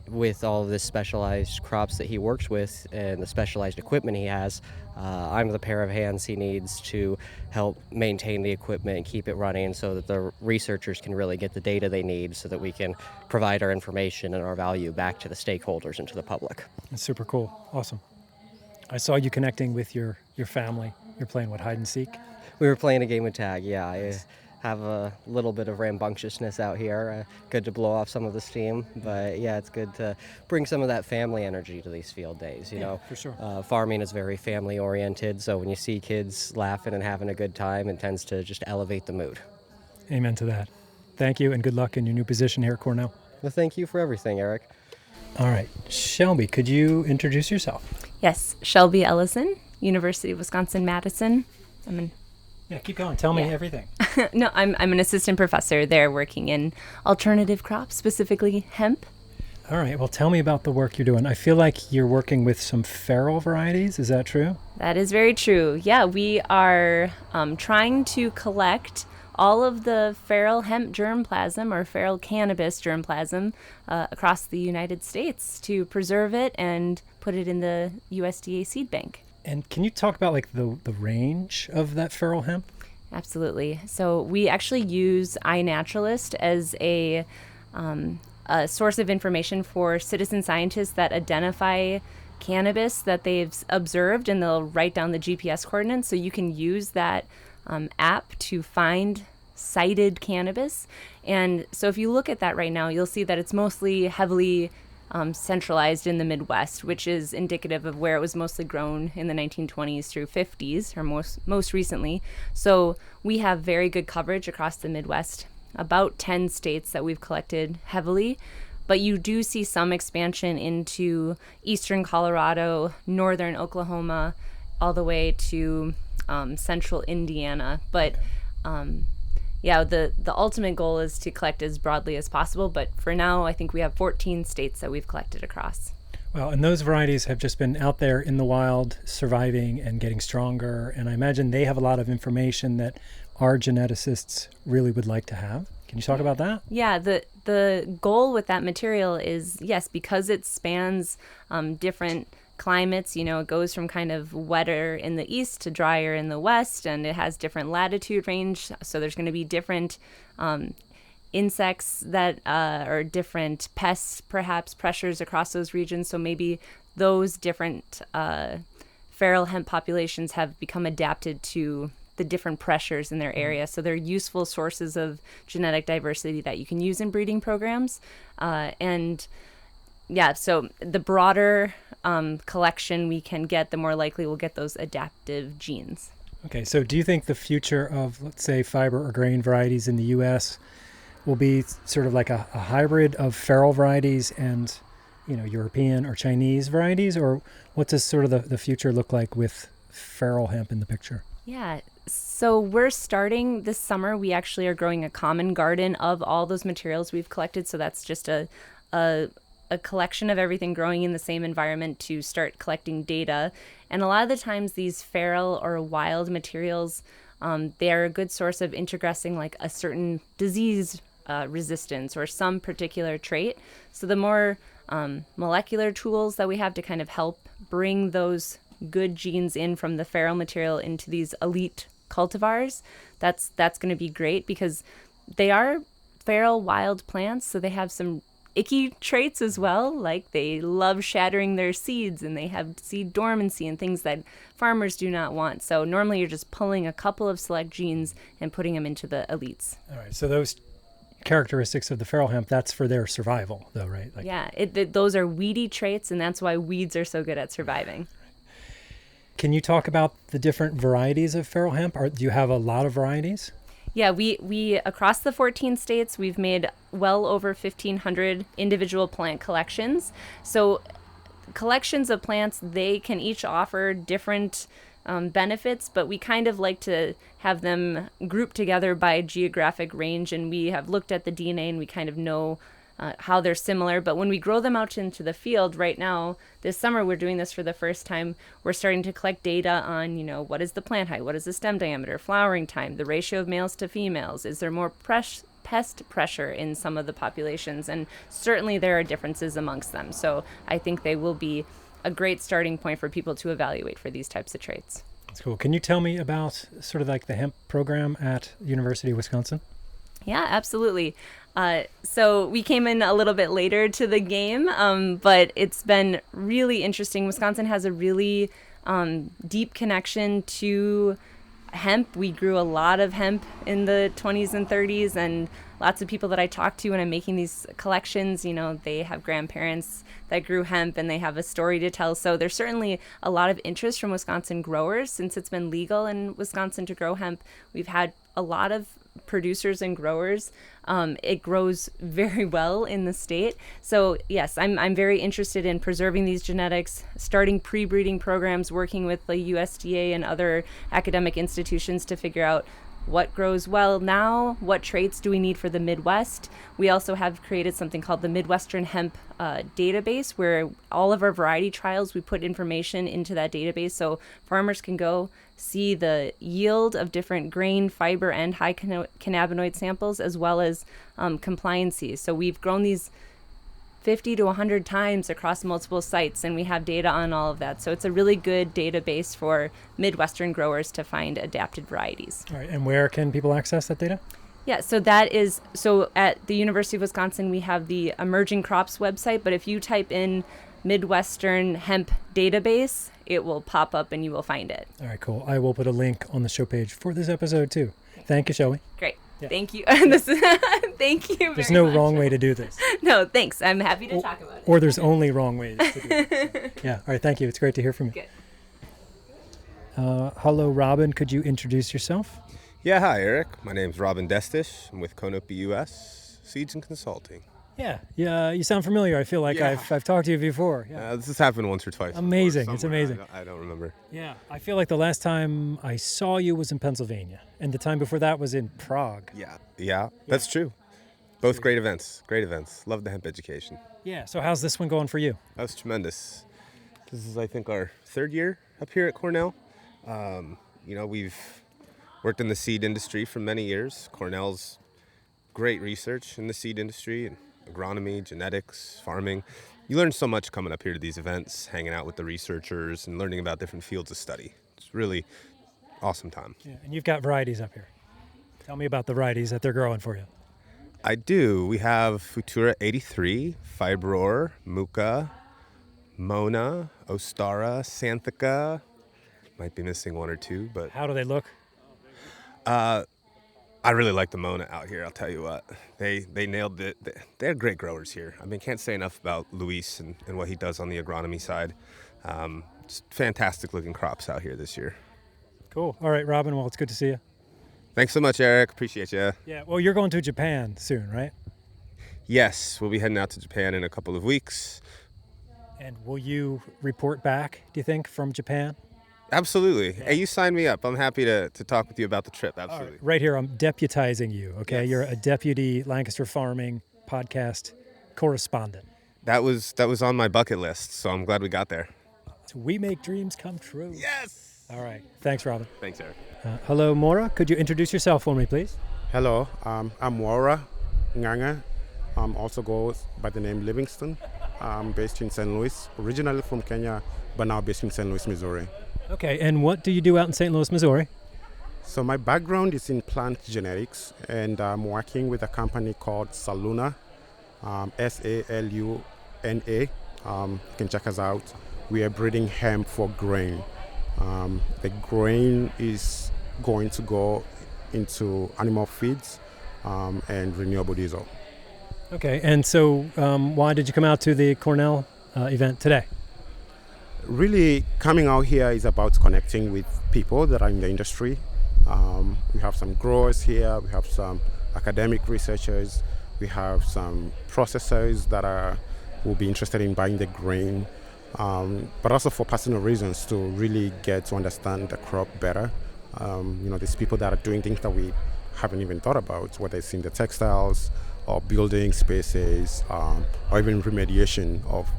with all of this specialized crops that he works with and the specialized equipment he has, I'm the pair of hands he needs to help maintain the equipment and keep it running so that the researchers can really get the data they need so that we can provide our information and our value back to the stakeholders and to the public. That's super cool. Awesome. I saw you connecting with your family. You're playing, what, hide and seek? We were playing a game of tag, yeah. I have a little bit of rambunctiousness out here. Good to blow off some of the steam, but yeah, it's good to bring some of that family energy to these field days. You know, for sure. Farming is very family oriented, so when you see kids laughing and having a good time, it tends to just elevate the mood. Amen to that. Thank you, and good luck in your new position here at Cornell. Well, thank you for everything, Eric. All right, Shelby, could you introduce yourself? Yes, Shelby Ellison, University of Wisconsin-Madison. Yeah, keep going. Tell me everything. No, I'm an assistant professor there working in alternative crops, specifically hemp. All right. Well, tell me about the work you're doing. I feel like you're working with some feral varieties. Is that true? That is very true. Yeah, we are trying to collect all of the feral hemp germplasm or feral cannabis germplasm across the United States to preserve it and put it in the USDA seed bank. And can you talk about like the range of that feral hemp? Absolutely. So we actually use iNaturalist as a source of information for citizen scientists that identify cannabis that they've observed, and they'll write down the GPS coordinates. So you can use that app to find cited cannabis. And so if you look at that right now, you'll see that it's mostly heavily centralized in the Midwest, which is indicative of where it was mostly grown in the 1920s through 50s, or most recently. So we have very good coverage across the Midwest, about 10 states that we've collected heavily, but you do see some expansion into eastern Colorado, northern Oklahoma, all the way to central Indiana. But yeah, the ultimate goal is to collect as broadly as possible, but for now, I think we have 14 states that we've collected across. Well, and those varieties have just been out there in the wild, surviving and getting stronger, and I imagine they have a lot of information that our geneticists really would like to have. Can you talk about that? Yeah, the goal with that material is, yes, because it spans different climates, you know, it goes from kind of wetter in the east to drier in the west, and it has different latitude range, so there's going to be different insects that or different pests, perhaps pressures across those regions. So maybe those different feral hemp populations have become adapted to the different pressures in their area. So they're useful sources of genetic diversity that you can use in breeding programs. And yeah, so the broader collection we can get, the more likely we'll get those adaptive genes. Okay, so do you think the future of, let's say, fiber or grain varieties in the U.S. will be sort of like a hybrid of feral varieties and, you know, European or Chinese varieties? Or what does sort of the future look like with feral hemp in the picture? Yeah, so we're starting this summer. We actually are growing a common garden of all those materials we've collected. So that's just a collection of everything growing in the same environment to start collecting data. And a lot of the times these feral or wild materials, they are a good source of introgressing like a certain disease resistance or some particular trait. So the more molecular tools that we have to kind of help bring those good genes in from the feral material into these elite cultivars, that's going to be great, because they are feral wild plants, so they have some icky traits as well, like they love shattering their seeds and they have seed dormancy and things that farmers do not want. So normally you're just pulling a couple of select genes and putting them into the elites. All right, so those characteristics of the feral hemp, that's for their survival, though, right? Yeah, those are weedy traits, and that's why weeds are so good at surviving. Can you talk about the different varieties of feral hemp? Do you have a lot of varieties? Yeah, we across the 14 states, we've made well over 1,500 individual plant collections. So collections of plants, they can each offer different benefits, but we kind of like to have them grouped together by geographic range, and we have looked at the DNA and we kind of know how they're similar. But when we grow them out into the field right now, this summer we're doing this for the first time, we're starting to collect data on, what is the plant height, what is the stem diameter, flowering time, the ratio of males to females, is there more pest pressure in some of the populations, and certainly there are differences amongst them. So I think they will be a great starting point for people to evaluate for these types of traits. That's cool. Can you tell me about sort of like the hemp program at University of Wisconsin? Yeah, absolutely. So we came in a little bit later to the game, but it's been really interesting. Wisconsin has a really deep connection to hemp. We grew a lot of hemp in the 20s and 30s, and lots of people that I talk to when I'm making these collections, they have grandparents that grew hemp and they have a story to tell. So there's certainly a lot of interest from Wisconsin growers. Since it's been legal in Wisconsin to grow hemp, we've had a lot of producers and growers. It grows very well in the state. So yes, I'm very interested in preserving these genetics, starting pre-breeding programs, working with the USDA and other academic institutions to figure out what grows well now, what traits do we need for the Midwest. We also have created something called the Midwestern Hemp database, where all of our variety trials, we put information into that database so farmers can go see the yield of different grain, fiber, and high cannabinoid samples, as well as compliances. So we've grown these 50 to 100 times across multiple sites, and we have data on all of that. So it's a really good database for Midwestern growers to find adapted varieties. All right, and where can people access that data? Yeah, so at the University of Wisconsin, we have the Emerging Crops website, but if you type in Midwestern Hemp Database, it will pop up and you will find it. All right, cool. I will put a link on the show page for this episode too. Thank you, Shelby. Great. Yeah. Thank you. Thank you very much. There's no wrong way to do this. No, thanks. I'm happy to talk about it. Or there's only wrong ways to do it. So, yeah. All right. Thank you. It's great to hear from you. Good. Hello, Robin. Could you introduce yourself? Yeah. Hi, Eric. My name's Robin Destish. I'm with Cornell US Seeds and Consulting. Yeah. You sound familiar. I feel like I've talked to you before. Yeah. This has happened once or twice. Amazing. It's amazing. I don't remember. Yeah. I feel like the last time I saw you was in Pennsylvania, and the time before that was in Prague. Yeah. That's true. Both great events. Love the hemp education. Yeah. So how's this one going for you? That's tremendous. This is, I think, our third year up here at Cornell. We've worked in the seed industry for many years. Cornell's great research in the seed industry and agronomy, genetics, farming. You learn so much coming up here to these events, hanging out with the researchers and learning about different fields of study. It's really awesome time. Yeah, and you've got varieties up here. Tell me about the varieties that they're growing for you. I do. We have Futura 83, Fibror, Muka, Mona, Ostara, Xanthica. Might be missing one or two, but... How do they look? I really like the Mona out here, I'll tell you what. They nailed it. They're great growers here. I mean, can't say enough about Luis and what he does on the agronomy side. Just fantastic looking crops out here this year. Cool. All right, Robin, well, it's good to see you. Thanks so much, Eric. Appreciate you. Yeah, well, you're going to Japan soon, right? Yes, we'll be heading out to Japan in a couple of weeks. And will you report back, do you think, from Japan? Absolutely. Yeah. Hey, you signed me up. I'm happy to talk with you about the trip. Absolutely. Right here, I'm deputizing you, okay? Yes. You're a deputy Lancaster Farming podcast correspondent. That was on my bucket list, so I'm glad we got there. So we make dreams come true. Yes! All right. Thanks, Robin. Thanks, Eric. Hello, Maura. Could you introduce yourself for me, please? Hello. I'm Maura Nganga. Also goes by the name Livingston. I'm based in St. Louis, originally from Kenya, but now based in St. Louis, Missouri. Okay, and what do you do out in St. Louis, Missouri? So my background is in plant genetics, and I'm working with a company called Saluna, Saluna. You can check us out. We are breeding hemp for grain. The grain is going to go into animal feeds, and renewable diesel. Okay, and so why did you come out to the Cornell event today? Really, coming out here is about connecting with people that are in the industry. We have some growers here, we have some academic researchers, we have some processors that will be interested in buying the grain, but also for personal reasons to really get to understand the crop better. There's people that are doing things that we haven't even thought about, whether it's in the textiles or building spaces, or even remediation of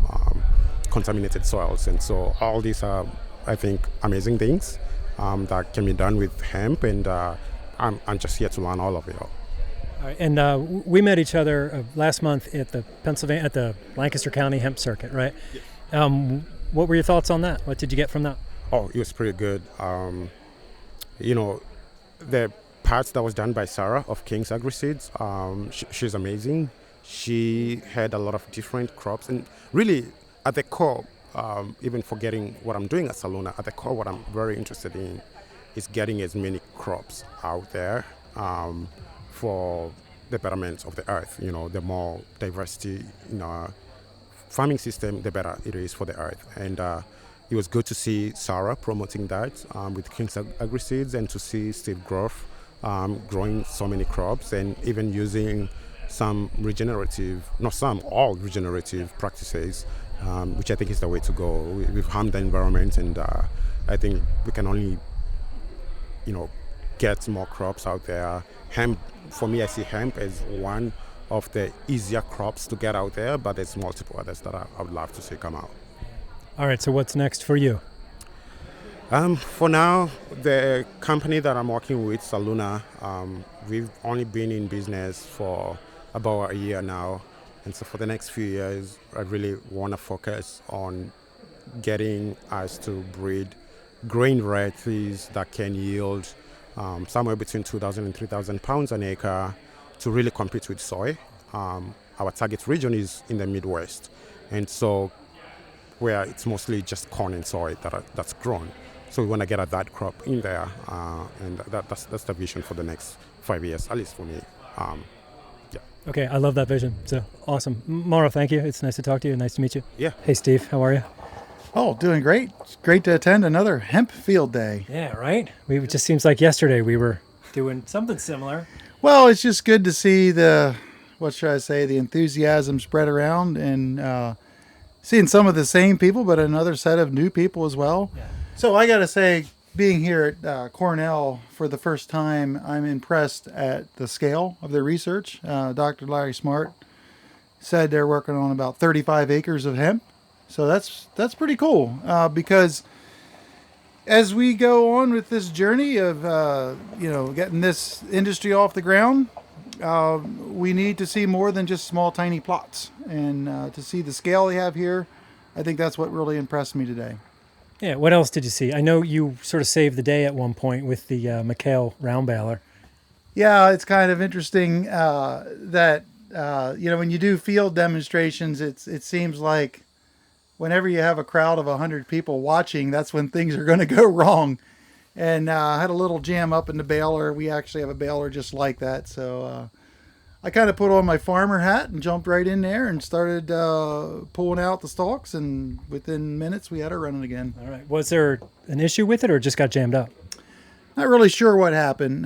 contaminated soils. And so all these are, I think, amazing things that can be done with hemp, and I'm just here to learn all of it all. All right, and we met each other last month at the Lancaster County Hemp Circuit, right? Yeah. What were your thoughts on that? What did you get from that? Oh, it was pretty good. The parts that was done by Sarah of King's Agri-Seeds, she's amazing. She had a lot of different crops, and really at the core, even forgetting what I'm doing at Saluna, at the core what I'm very interested in is getting as many crops out there for the betterment of the earth. The more diversity in our farming system, the better it is for the earth. And it was good to see Sarah promoting that with King's Agri-Seeds, and to see Steve Groff growing so many crops, and even using all regenerative practices, which I think is the way to go. We've harmed the environment, and I think we can only, get more crops out there. Hemp, for me, I see hemp as one of the easier crops to get out there, but there's multiple others that I would love to see come out. All right, so what's next for you? For now, the company that I'm working with, Saluna, we've only been in business for about a year now. And so for the next few years, I really want to focus on getting us to breed grain varieties that can yield somewhere between 2,000 and 3,000 pounds an acre to really compete with soy. Our target region is in the Midwest. And so where it's mostly just corn and soy that's grown. So we want to get at that crop in there, and that's the vision for the next 5 years, at least for me. Yeah. Okay, I love that vision. So awesome. Mauro, thank you. It's nice to talk to you. Nice to meet you. Yeah. Hey, Steve, how are you? Oh, doing great. It's great to attend another hemp field day. Yeah, right? It just seems like yesterday we were doing something similar. Well, it's just good to see the enthusiasm spread around, and seeing some of the same people, but another set of new people as well. Yeah. So I got to say, being here at Cornell for the first time, I'm impressed at the scale of their research. Dr. Larry Smart said they're working on about 35 acres of hemp. So that's pretty cool, because as we go on with this journey of getting this industry off the ground, we need to see more than just small, tiny plots. And to see the scale they have here, I think that's what really impressed me today. Yeah, what else did you see? I know you sort of saved the day at one point with the McHale round baler. Yeah, it's kind of interesting that, when you do field demonstrations, it seems like whenever you have a crowd of 100 people watching, that's when things are going to go wrong. And I had a little jam up in the baler. We actually have a baler just like that. So I kind of put on my farmer hat and jumped right in there and started pulling out the stalks. And within minutes, we had her running again. All right. Was there an issue with it, or just got jammed up? Not really sure what happened,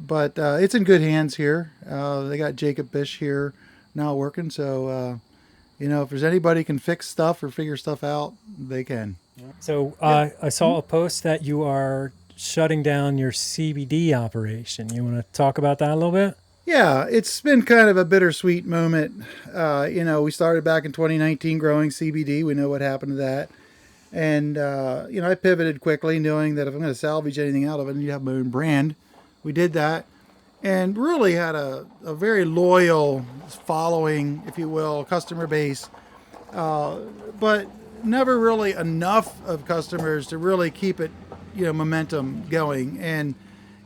but it's in good hands here. They got Jacob Bish here now working. So, if there's anybody can fix stuff or figure stuff out, they can. So I saw a post that you are shutting down your CBD operation. You want to talk about that a little bit? Yeah, it's been kind of a bittersweet moment. We started back in 2019 growing CBD. We know what happened to that. And, I pivoted quickly, knowing that if I'm going to salvage anything out of it, I need to have my own brand. We did that and really had a very loyal following, if you will, customer base. But never really enough of customers to really keep it, momentum going. And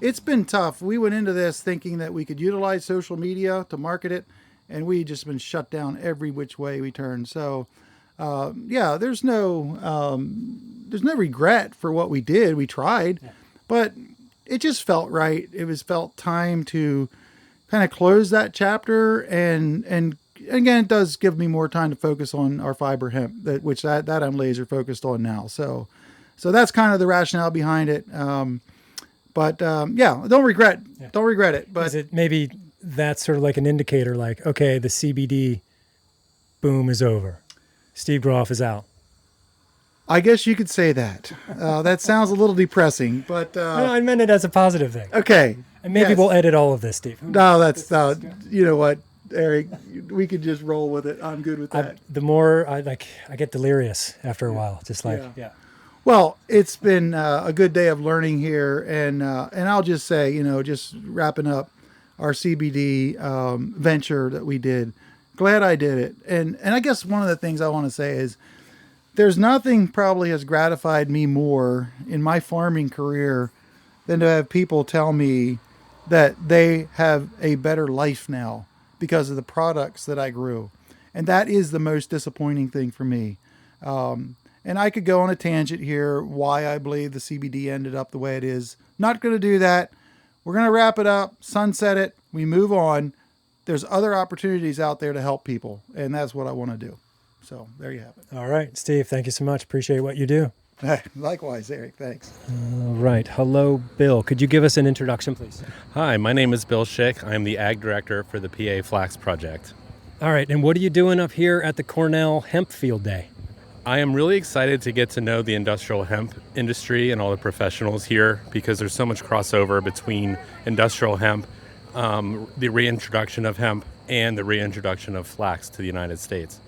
it's been tough. We went into this thinking that we could utilize social media to market it, and we just been shut down every which way we turned. So, there's no regret for what we did. We tried, but it just felt right. It was felt time to kind of close that chapter, and again, it does give me more time to focus on our fiber hemp, which I'm laser focused on now. So that's kind of the rationale behind it. But don't regret it. But is it maybe that's sort of like an indicator, like, okay, the CBD boom is over, Steve Groff is out? I guess you could say that. That sounds a little depressing, but no, I meant it as a positive thing. Okay, and maybe we'll edit all of this, Steve. No, that's you know what, Eric, we could just roll with it. I'm good with that. The more I get delirious after a while, just like yeah. Well, it's been a good day of learning here, and I'll just say, just wrapping up our CBD venture that we did. Glad I did it, and I guess one of the things I want to say is there's nothing probably has gratified me more in my farming career than to have people tell me that they have a better life now because of the products that I grew, and that is the most disappointing thing for me. And I could go on a tangent here why I believe the CBD ended up the way it is. Not going to do that. We're going to wrap it up, sunset it, we move on. There's other opportunities out there to help people, and that's what I want to do. So there you have it. All right, Steve, thank you so much. Appreciate what you do. Likewise, Eric, thanks. All right. Hello, Bill. Could you give us an introduction, please? Hi, my name is Bill Schick. I'm the Ag Director for the PA Flax Project. All right, and what are you doing up here at the Cornell Hemp Field Day? I am really excited to get to know the industrial hemp industry and all the professionals here because there's so much crossover between industrial hemp, the reintroduction of hemp, and the reintroduction of flax to the United States.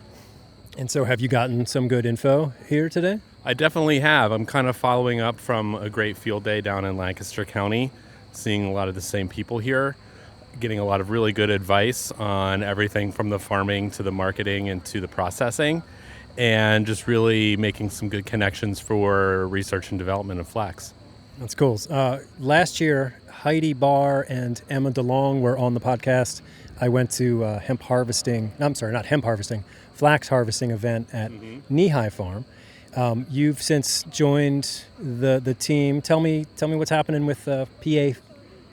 And so have you gotten some good info here today? I definitely have. I'm kind of following up from a great field day down in Lancaster County, seeing a lot of the same people here, getting a lot of really good advice on everything from the farming to the marketing and to the processing, and just really making some good connections for research and development of flax. That's cool. Last year, Heidi Barr and Emma DeLong were on the podcast. I went to flax harvesting event at Knee-High Farm. You've since joined the team. Tell me what's happening with the PA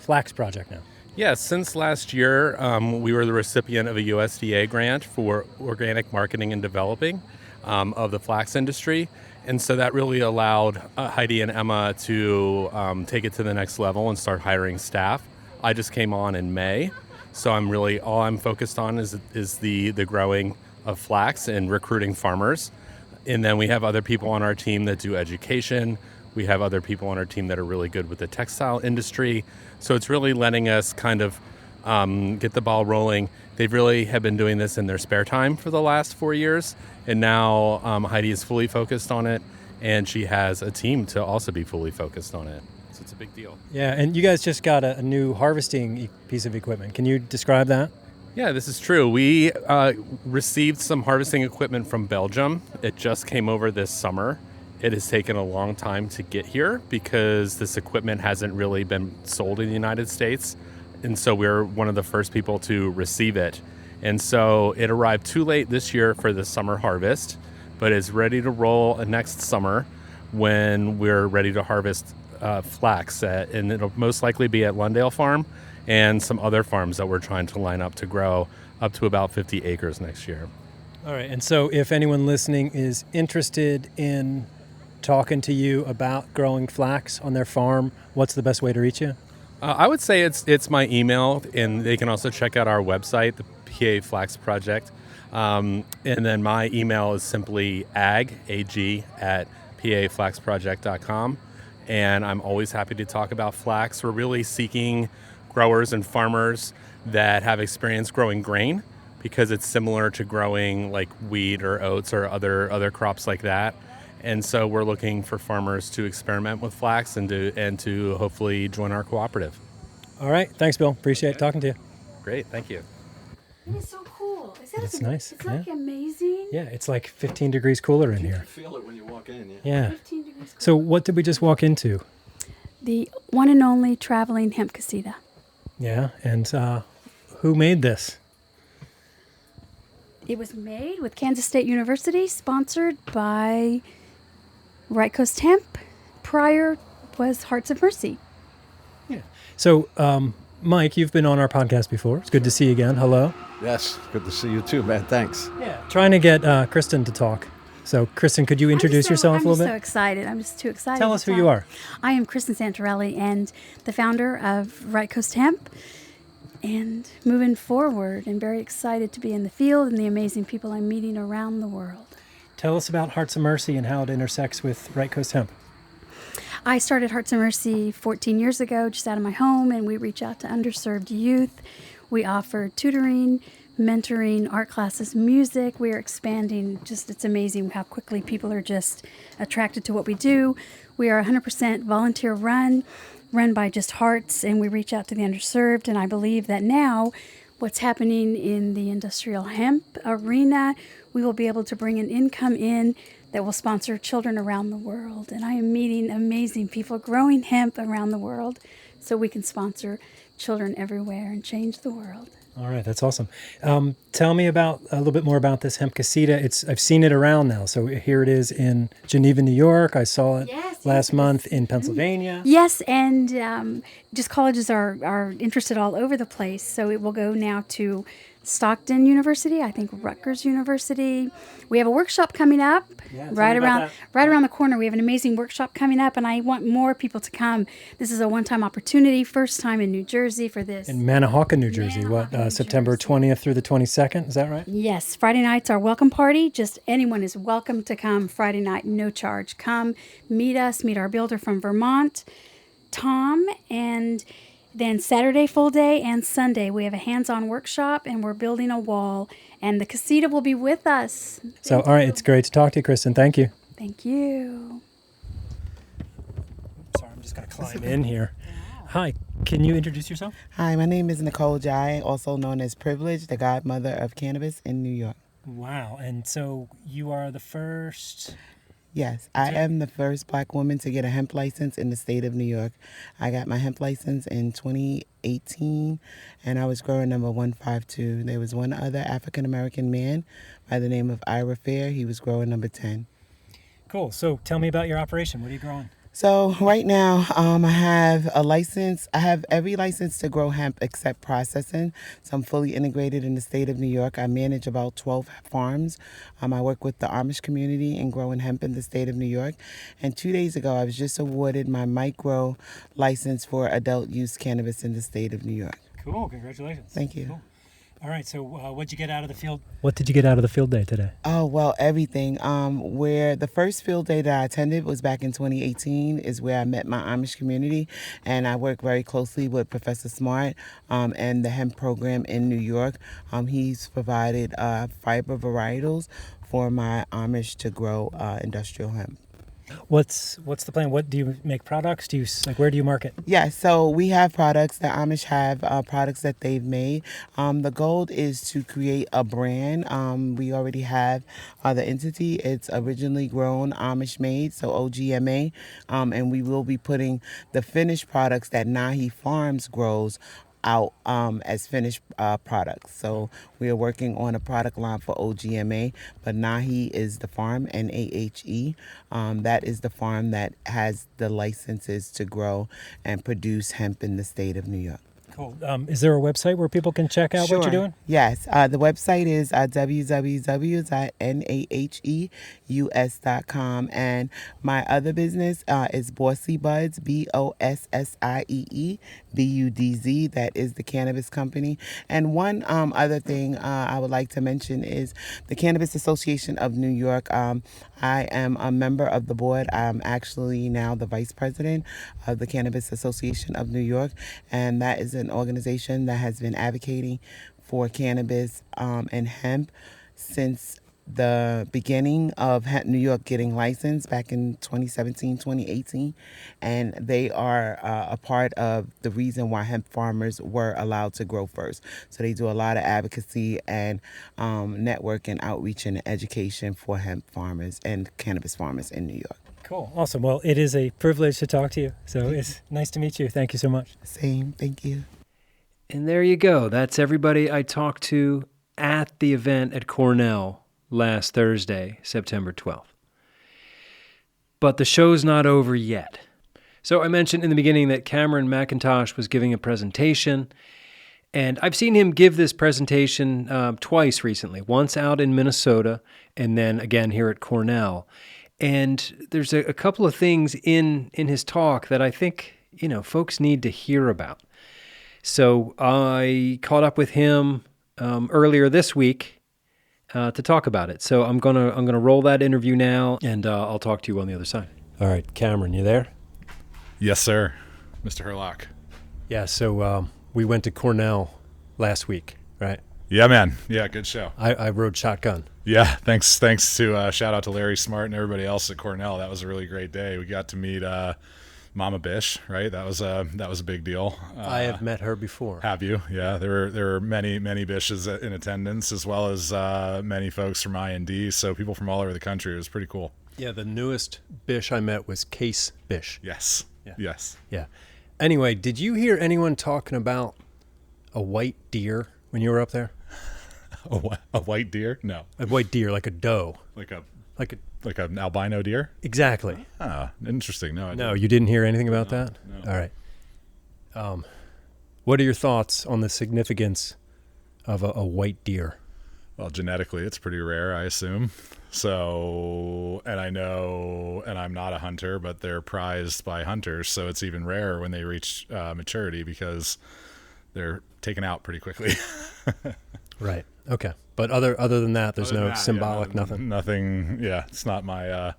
Flax Project now. Yes, since last year, we were the recipient of a USDA grant for organic marketing and developing of the flax industry. And so that really allowed Heidi and Emma to take it to the next level and start hiring staff. I just came on in May, so all I'm focused on is the growing of flax and recruiting farmers. And then we have other people on our team that do education. We have other people on our team that are really good with the textile industry. So it's really letting us kind of get the ball rolling. They really have been doing this in their spare time for the last 4 years. And now Heidi is fully focused on it, and she has a team to also be fully focused on it. So it's a big deal. Yeah, and you guys just got a new harvesting piece of equipment. Can you describe that? Yeah, this is true. We received some harvesting equipment from Belgium. It just came over this summer. It has taken a long time to get here because this equipment hasn't really been sold in the United States. And so we're one of the first people to receive it. And so it arrived too late this year for the summer harvest, but is ready to roll next summer when we're ready to harvest flax. And it'll most likely be at Lundale Farm and some other farms that we're trying to line up to grow up to about 50 acres next year. All right. And so if anyone listening is interested in talking to you about growing flax on their farm, what's the best way to reach you? I would say it's my email, and they can also check out our website, the PA Flax Project. And then my email is simply ag@paflaxproject.com. And I'm always happy to talk about flax. We're really seeking growers and farmers that have experience growing grain because it's similar to growing like wheat or oats or other crops like that. And so we're looking for farmers to experiment with flax and to hopefully join our cooperative. All right. Thanks, Bill. Appreciate talking to you. Great. Thank you. It is so cool. It's nice. It's like amazing. Yeah, it's like 15 degrees cooler in here. You feel it when you walk in. Yeah. 15 degrees cooler. So what did we just walk into? The one and only traveling hemp casita. Yeah. And who made this? It was made with Kansas State University, sponsored by Right Coast Hemp. Prior was Hearts of Mercy. Yeah. So Mike, you've been on our podcast before. It's good to see you again. Hello. Yes, good to see you too, man. Thanks. Yeah. Trying to get Kristen to talk. So, Kristen, could you introduce yourself a little bit? I'm so excited. I'm just too excited. Tell us who you are. I am Kristen Santorelli and the founder of Right Coast Hemp. And moving forward, and very excited to be in the field and the amazing people I'm meeting around the world. Tell us about Hearts of Mercy and how it intersects with Right Coast Hemp. I started Hearts of Mercy 14 years ago, just out of my home, and we reach out to underserved youth. We offer tutoring, mentoring, art classes, music. We are expanding. Just, it's amazing how quickly people are just attracted to what we do. We are 100% volunteer run by just hearts, and we reach out to the underserved. And I believe that now what's happening in the industrial hemp arena, we will be able to bring an income in that will sponsor children around the world. And I am meeting amazing people growing hemp around the world so we can sponsor children everywhere and change the world. All right, that's awesome. Tell me about a little bit more about this hemp casita. I've seen it around now. So here it is in Geneva, New York. I saw it last month in Pennsylvania. Yes, and just colleges are interested all over the place. So it will go now to Stockton University, I think Rutgers University. We have a workshop coming up right around the corner. We have an amazing workshop coming up, and I want more people to come. This is a one-time opportunity, first time in New Jersey for this. In Manahawkin, New Jersey. September 20th through the 22nd? Is that right? Yes. Friday night's our welcome party. Just anyone is welcome to come Friday night, no charge. Come, meet us, meet our builder from Vermont, Tom, and then Saturday full day and Sunday we have a hands-on workshop, and we're building a wall, and the casita will be with us. So, all right, it's great to talk to you, Kristen. Thank you. Thank you. Sorry, I'm just going to climb in here. Hi, can you introduce yourself? Hi, my name is Nicole Jai, also known as Privilege, the godmother of cannabis in New York. Wow, and so you are the first... Yes, I am the first Black woman to get a hemp license in the state of New York. I got my hemp license in 2018, and I was grower number 152. There was one other African-American man by the name of Ira Fair. He was grower number 10. Cool. So tell me about your operation. What are you growing? So right now, I have a license. I have every license to grow hemp except processing. So I'm fully integrated in the state of New York. I manage about 12 farms. I work with the Amish community in growing hemp in the state of New York. And 2 days ago, I was just awarded my micro license for adult use cannabis in the state of New York. Cool. Congratulations. Thank you. Cool. All right. So what'd you get out of the field? What did you get out of the field day today? Oh, well, everything. Where the first field day that I attended was back in 2018 is where I met my Amish community. And I work very closely with Professor Smart and the hemp program in New York. He's provided fiber varietals for my Amish to grow industrial hemp. What's the plan? What do you make products? Where do you market? Yeah, so we have products. The Amish have products that they've made. The goal is to create a brand. We already have the entity. It's originally grown Amish made, so OGMA, and we will be putting the finished products that Nahi Farms grows out as finished products. So we are working on a product line for OGMA, but Nahi is the farm, NAHE. That is the farm that has the licenses to grow and produce hemp in the state of New York. Cool. Is there a website where people can check out what you're doing? Yes. The website is www.naheus.com. And my other business is Bossy Buds, BOSSIEE BUDZ. That is the cannabis company. And one other thing I would like to mention is the Cannabis Association of New York. I am a member of the board. I'm actually now the vice president of the Cannabis Association of New York. And that is an organization that has been advocating for cannabis and hemp since the beginning of New York getting licensed back in 2017, 2018. And they are a part of the reason why hemp farmers were allowed to grow first. So they do a lot of advocacy and network and outreach and education for hemp farmers and cannabis farmers in New York. Cool. Awesome. Well, it is a privilege to talk to you. So it's nice to meet you. Thank you so much. Same. Thank you. And there you go. That's everybody I talked to at the event at Cornell last Thursday, September 12th. But the show's not over yet. So I mentioned in the beginning that Cameron McIntosh was giving a presentation, and I've seen him give this presentation twice recently, once out in Minnesota and then again here at Cornell. And there's a couple of things in his talk that I think, folks need to hear about. So I caught up with him earlier this week to talk about it. So I'm gonna roll that interview now, and I'll talk to you on the other side. All right, Cameron, you there? Yes, sir, Mr. Herlock. Yeah, so we went to Cornell last week, right? Yeah, man. Yeah, good show. I rode shotgun. Yeah, thanks to shout out to Larry Smart and everybody else at Cornell. That was a really great day. We got to meet Mama Bish, right? That was a big deal. I have met her before. Have you? Yeah, there were many Bishes in attendance, as well as many folks from I&D. So people from all over the country. It was pretty cool. Yeah, the newest Bish I met was Case Bish. Yes. Yeah. Yes. Yeah. Anyway, did you hear anyone talking about a white deer when you were up there? A white deer? No. A white deer, like a doe. Like an albino deer? Exactly. Ah, interesting. No, you didn't hear anything about that? No. All right. What are your thoughts on the significance of a white deer? Well, genetically, it's pretty rare, I assume. So, and I know, and I'm not a hunter, but they're prized by hunters. So it's even rarer when they reach maturity because they're taken out pretty quickly. Right. Okay. But other than that, there's no symbolic nothing. Nothing. Yeah. It's not my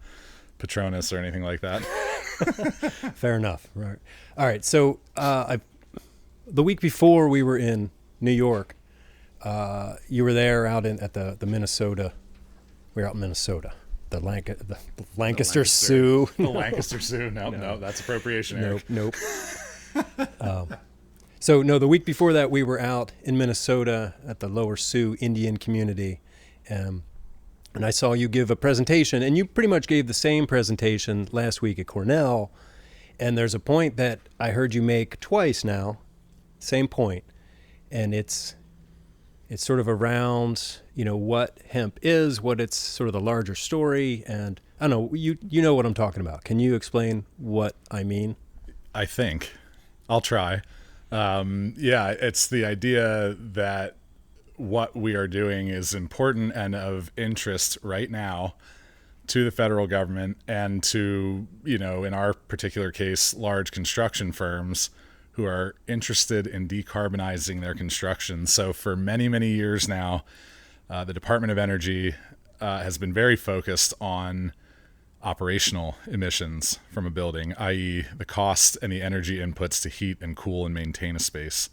Patronus or anything like that. Fair enough. Right. All right. So the week before we were in New York, you were there out at the Minnesota. We were out in Minnesota. The Lancaster Sioux. The Lancaster Sioux. No, that's appropriation, Eric. Nope. So, the week before that, we were out in Minnesota at the Lower Sioux Indian community, and I saw you give a presentation, and you pretty much gave the same presentation last week at Cornell, and there's a point that I heard you make twice now, same point, and it's sort of around, what hemp is, what it's sort of the larger story, and I don't know, you know what I'm talking about. Can you explain what I mean? I think. I'll try. It's the idea that what we are doing is important and of interest right now to the federal government and to, in our particular case, large construction firms who are interested in decarbonizing their construction. So for many, many years now, the Department of Energy has been very focused on operational emissions from a building, i.e. the cost and the energy inputs to heat and cool and maintain a space.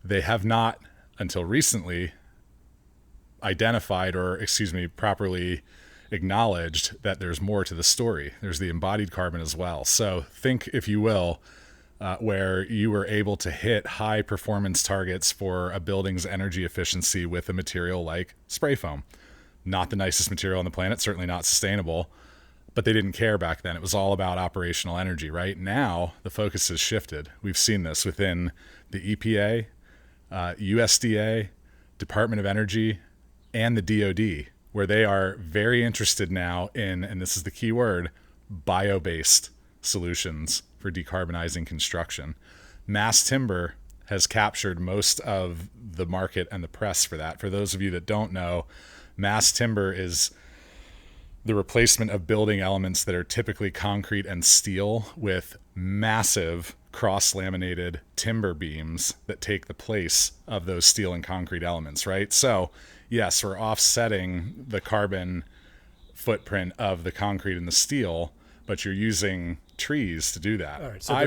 They have not, until recently, properly acknowledged that there's more to the story. There's the embodied carbon as well. So think, if you will, where you were able to hit high performance targets for a building's energy efficiency with a material like spray foam. Not the nicest material on the planet, certainly not sustainable, but they didn't care back then. It was all about operational energy. Right now, the focus has shifted. We've seen this within the EPA, USDA, Department of Energy, and the DoD, where they are very interested now in, and this is the key word, bio-based solutions for decarbonizing construction. Mass timber has captured most of the market and the press for that. For those of you that don't know, mass timber is the replacement of building elements that are typically concrete and steel with massive cross-laminated timber beams that take the place of those steel and concrete elements, right? So, yes, we're offsetting the carbon footprint of the concrete and the steel, but you're using trees to do that. All right, so I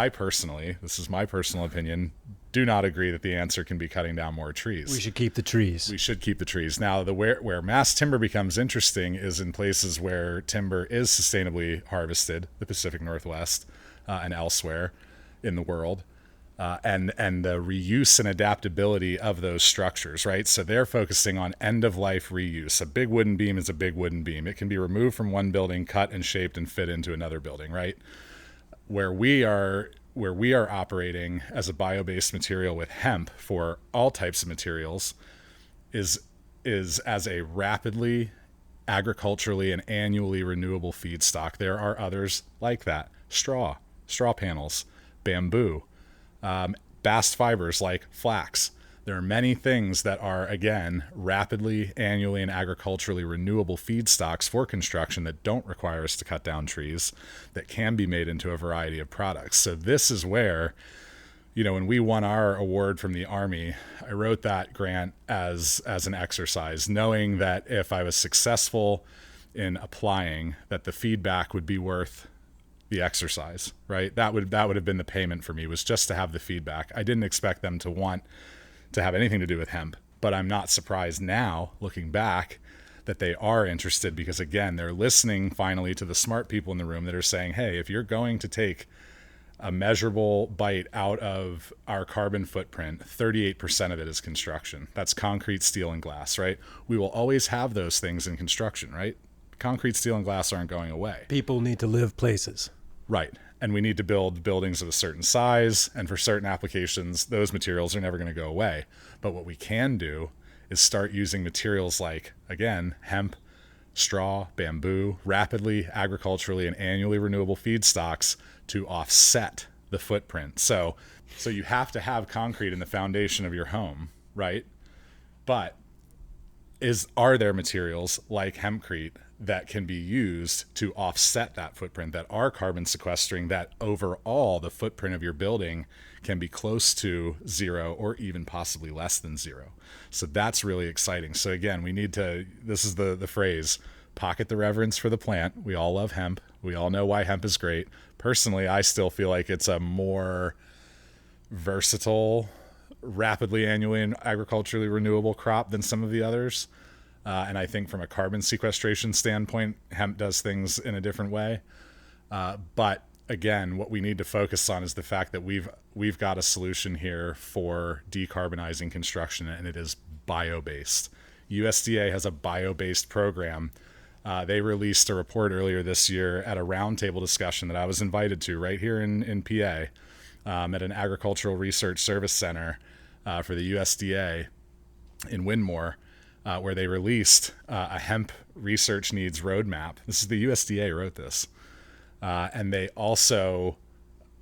personally, this is my personal opinion, do not agree that the answer can be cutting down more trees. We should keep the trees. We should keep the trees. Now, where mass timber becomes interesting is in places where timber is sustainably harvested, the Pacific Northwest and elsewhere in the world, and the reuse and adaptability of those structures, right? So they're focusing on end-of-life reuse. A big wooden beam is a big wooden beam. It can be removed from one building, cut and shaped, and fit into another building, right? Where we are operating as a bio-based material with hemp for all types of materials is as a rapidly, agriculturally, and annually renewable feedstock. There are others like that. straw panels, bamboo, bast fibers like flax. There are many things that are, again, rapidly, annually, and agriculturally renewable feedstocks for construction that don't require us to cut down trees, that can be made into a variety of products. So this is where, when we won our award from the Army, I wrote that grant as an exercise, knowing that if I was successful in applying, that the feedback would be worth the exercise, right? That would have been the payment for me, was just to have the feedback. I didn't expect them to want to have anything to do with hemp, but I'm not surprised now, looking back, that they are interested, because again, they're listening finally to the smart people in the room that are saying, hey, if you're going to take a measurable bite out of our carbon footprint, 38% of it is construction. That's concrete, steel, and glass, right? We will always have those things in construction, right? Concrete, steel, and glass aren't going away. People need to live places. Right. And we need to build buildings of a certain size, and for certain applications, those materials are never going to go away. But what we can do is start using materials like, again, hemp, straw, bamboo, rapidly, agriculturally, and annually renewable feedstocks to offset the footprint. So you have to have concrete in the foundation of your home, right? But are there materials like hempcrete that can be used to offset that footprint, that are carbon sequestering, that overall the footprint of your building can be close to zero or even possibly less than zero? So that's really exciting. So again, we need to, this is the phrase, pocket the reverence for the plant. We all love hemp. We all know why hemp is great. Personally, I still feel like it's a more versatile, rapidly, annually, and agriculturally renewable crop than some of the others. And I think from a carbon sequestration standpoint, hemp does things in a different way. But again, what we need to focus on is the fact that we've got a solution here for decarbonizing construction, and it is bio-based. USDA has a bio-based program. They released a report earlier this year at a roundtable discussion that I was invited to right here in PA at an agricultural research service center for the USDA in Wynmoor, where they released a hemp research needs roadmap. This is the USDA wrote this. And they also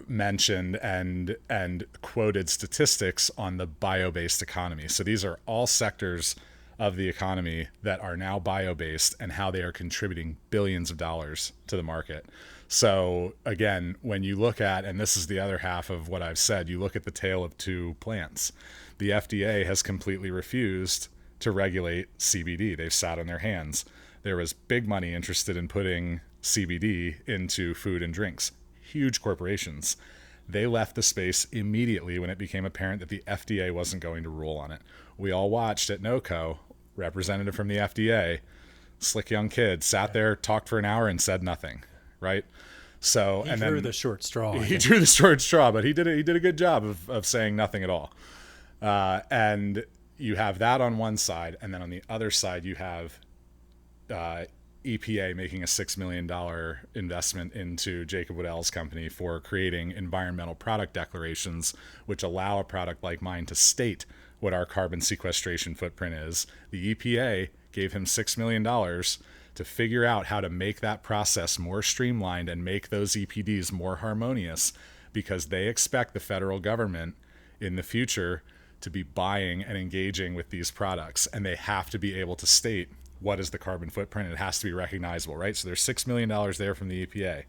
mentioned and quoted statistics on the bio-based economy. So these are all sectors of the economy that are now bio-based and how they are contributing billions of dollars to the market. So again, when you look at, and this is the other half of what I've said, you look at the tale of two plants. The FDA has completely refused to regulate CBD. They've sat on their hands. There was big money interested in putting CBD into food and drinks. Huge corporations. They left the space immediately when it became apparent that the FDA wasn't going to rule on it. We all watched at NOCO, representative from the FDA, slick young kid, sat there, talked for an hour, and said nothing, right? So he drew the short straw. He drew the short straw, but he did a good job of saying nothing at all. And you have that on one side, and then on the other side you have EPA making a $6 million investment into Jacob Woodell's company for creating environmental product declarations, which allow a product like mine to state what our carbon sequestration footprint is. The EPA gave him $6 million to figure out how to make that process more streamlined and make those EPDs more harmonious, because they expect the federal government in the future to be buying and engaging with these products, and they have to be able to state what is the carbon footprint. It has to be recognizable, right? So there's $6 million there from the EPA.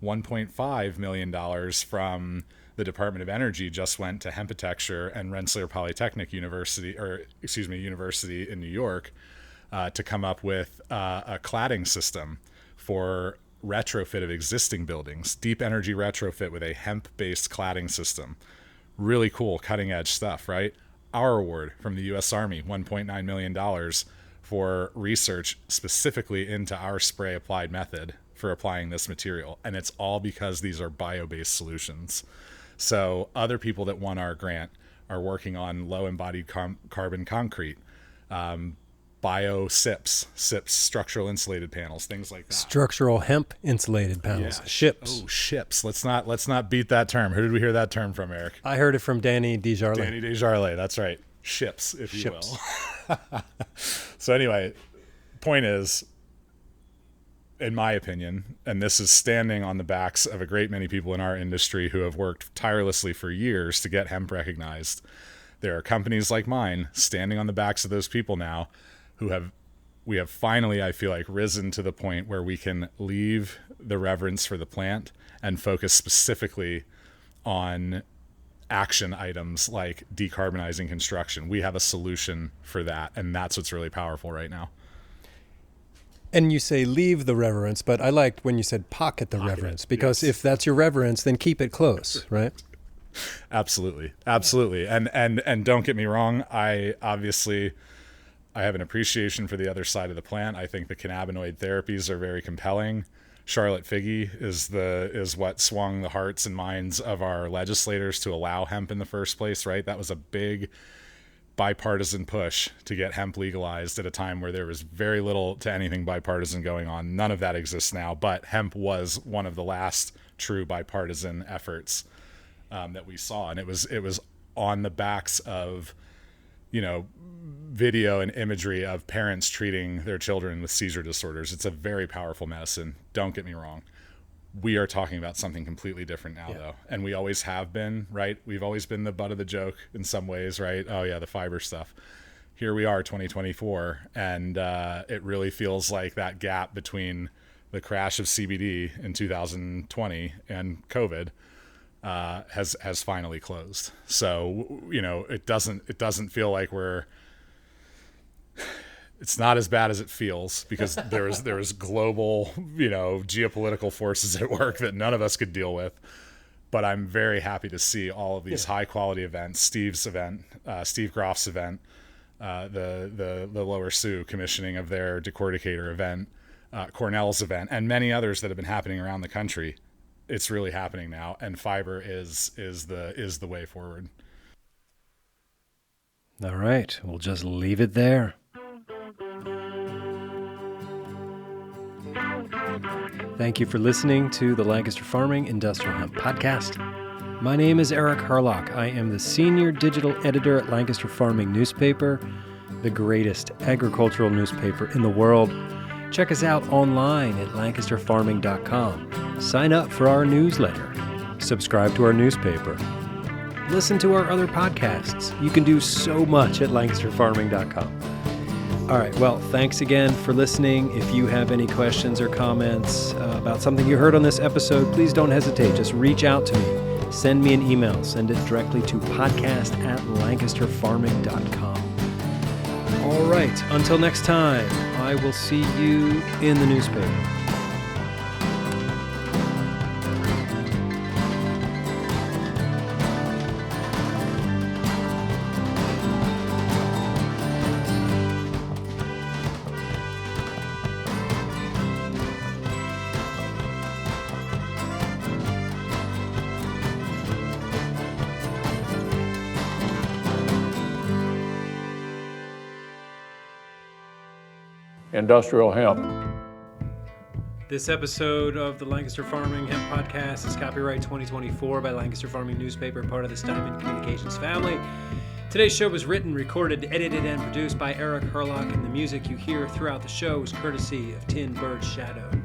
$1.5 million from the Department of Energy just went to Hempitecture and Rensselaer Polytechnic University in New York to come up with a cladding system for retrofit of existing buildings, deep energy retrofit with a hemp-based cladding system. Really cool, cutting edge stuff, right? Our award from the U.S. Army, $1.9 million for research specifically into our spray applied method for applying this material. And it's all because these are bio-based solutions. So other people that won our grant are working on low embodied carbon concrete, bio SIPs, structural insulated panels, things like that. Structural hemp insulated panels, Yeah. ships. Oh, ships. Let's not beat that term. Who did we hear that term from, Eric? I heard it from Danny Desjardins. Danny Desjardins, that's right. Ships, if you will. So anyway, point is, in my opinion, and this is standing on the backs of a great many people in our industry who have worked tirelessly for years to get hemp recognized. There are companies like mine standing on the backs of those people now we have finally, I feel like, risen to the point where we can leave the reverence for the plant and focus specifically on action items like decarbonizing construction. We have a solution for that, and that's what's really powerful right now. And you say leave the reverence, but I liked when you said pocket the reverence, because if that's your reverence, then keep it close, right? Absolutely. And don't get me wrong, I have an appreciation for the other side of the plant. I think the cannabinoid therapies are very compelling. Charlotte Figge is what swung the hearts and minds of our legislators to allow hemp in the first place, right? That was a big bipartisan push to get hemp legalized at a time where there was very little to anything bipartisan going on. None of that exists now, but hemp was one of the last true bipartisan efforts that we saw. And it was on the backs of, video and imagery of parents treating their children with seizure disorders. It's a very powerful medicine. Don't get me wrong. We are talking about something completely different now, though. And we always have been, right? We've always been the butt of the joke in some ways, right? Oh, yeah, the fiber stuff. Here we are, 2024, and it really feels like that gap between the crash of CBD in 2020 and COVID has finally closed. So, it doesn't feel like it's not as bad as it feels, because there is global, geopolitical forces at work that none of us could deal with. But I'm very happy to see all of these high quality events, Steve's event, Steve Groff's event, the Lower Sioux commissioning of their decorticator event, Cornell's event, and many others that have been happening around the country. It's really happening now, and fiber is the way forward. All right, we'll just leave it there. Thank you for listening to the Lancaster Farming Industrial Hemp Podcast. My name is Eric Harlock. I am the Senior Digital Editor at Lancaster Farming Newspaper, the greatest agricultural newspaper in the world. Check us out online at lancasterfarming.com. Sign up for our newsletter. Subscribe to our newspaper. Listen to our other podcasts. You can do so much at lancasterfarming.com. All right, well, thanks again for listening. If you have any questions or comments about something you heard on this episode, please don't hesitate. Just reach out to me. Send me an email. Send it directly to podcast@lancasterfarming.com. All right, until next time, I will see you in the newspaper. Industrial hemp. This episode of the Lancaster Farming Hemp Podcast is copyright 2024 by Lancaster Farming Newspaper, part of the Steinman Communications family. Today's show was written, recorded, edited, and produced by Eric Harlock, and the music you hear throughout the show is courtesy of Tin Bird Shadow.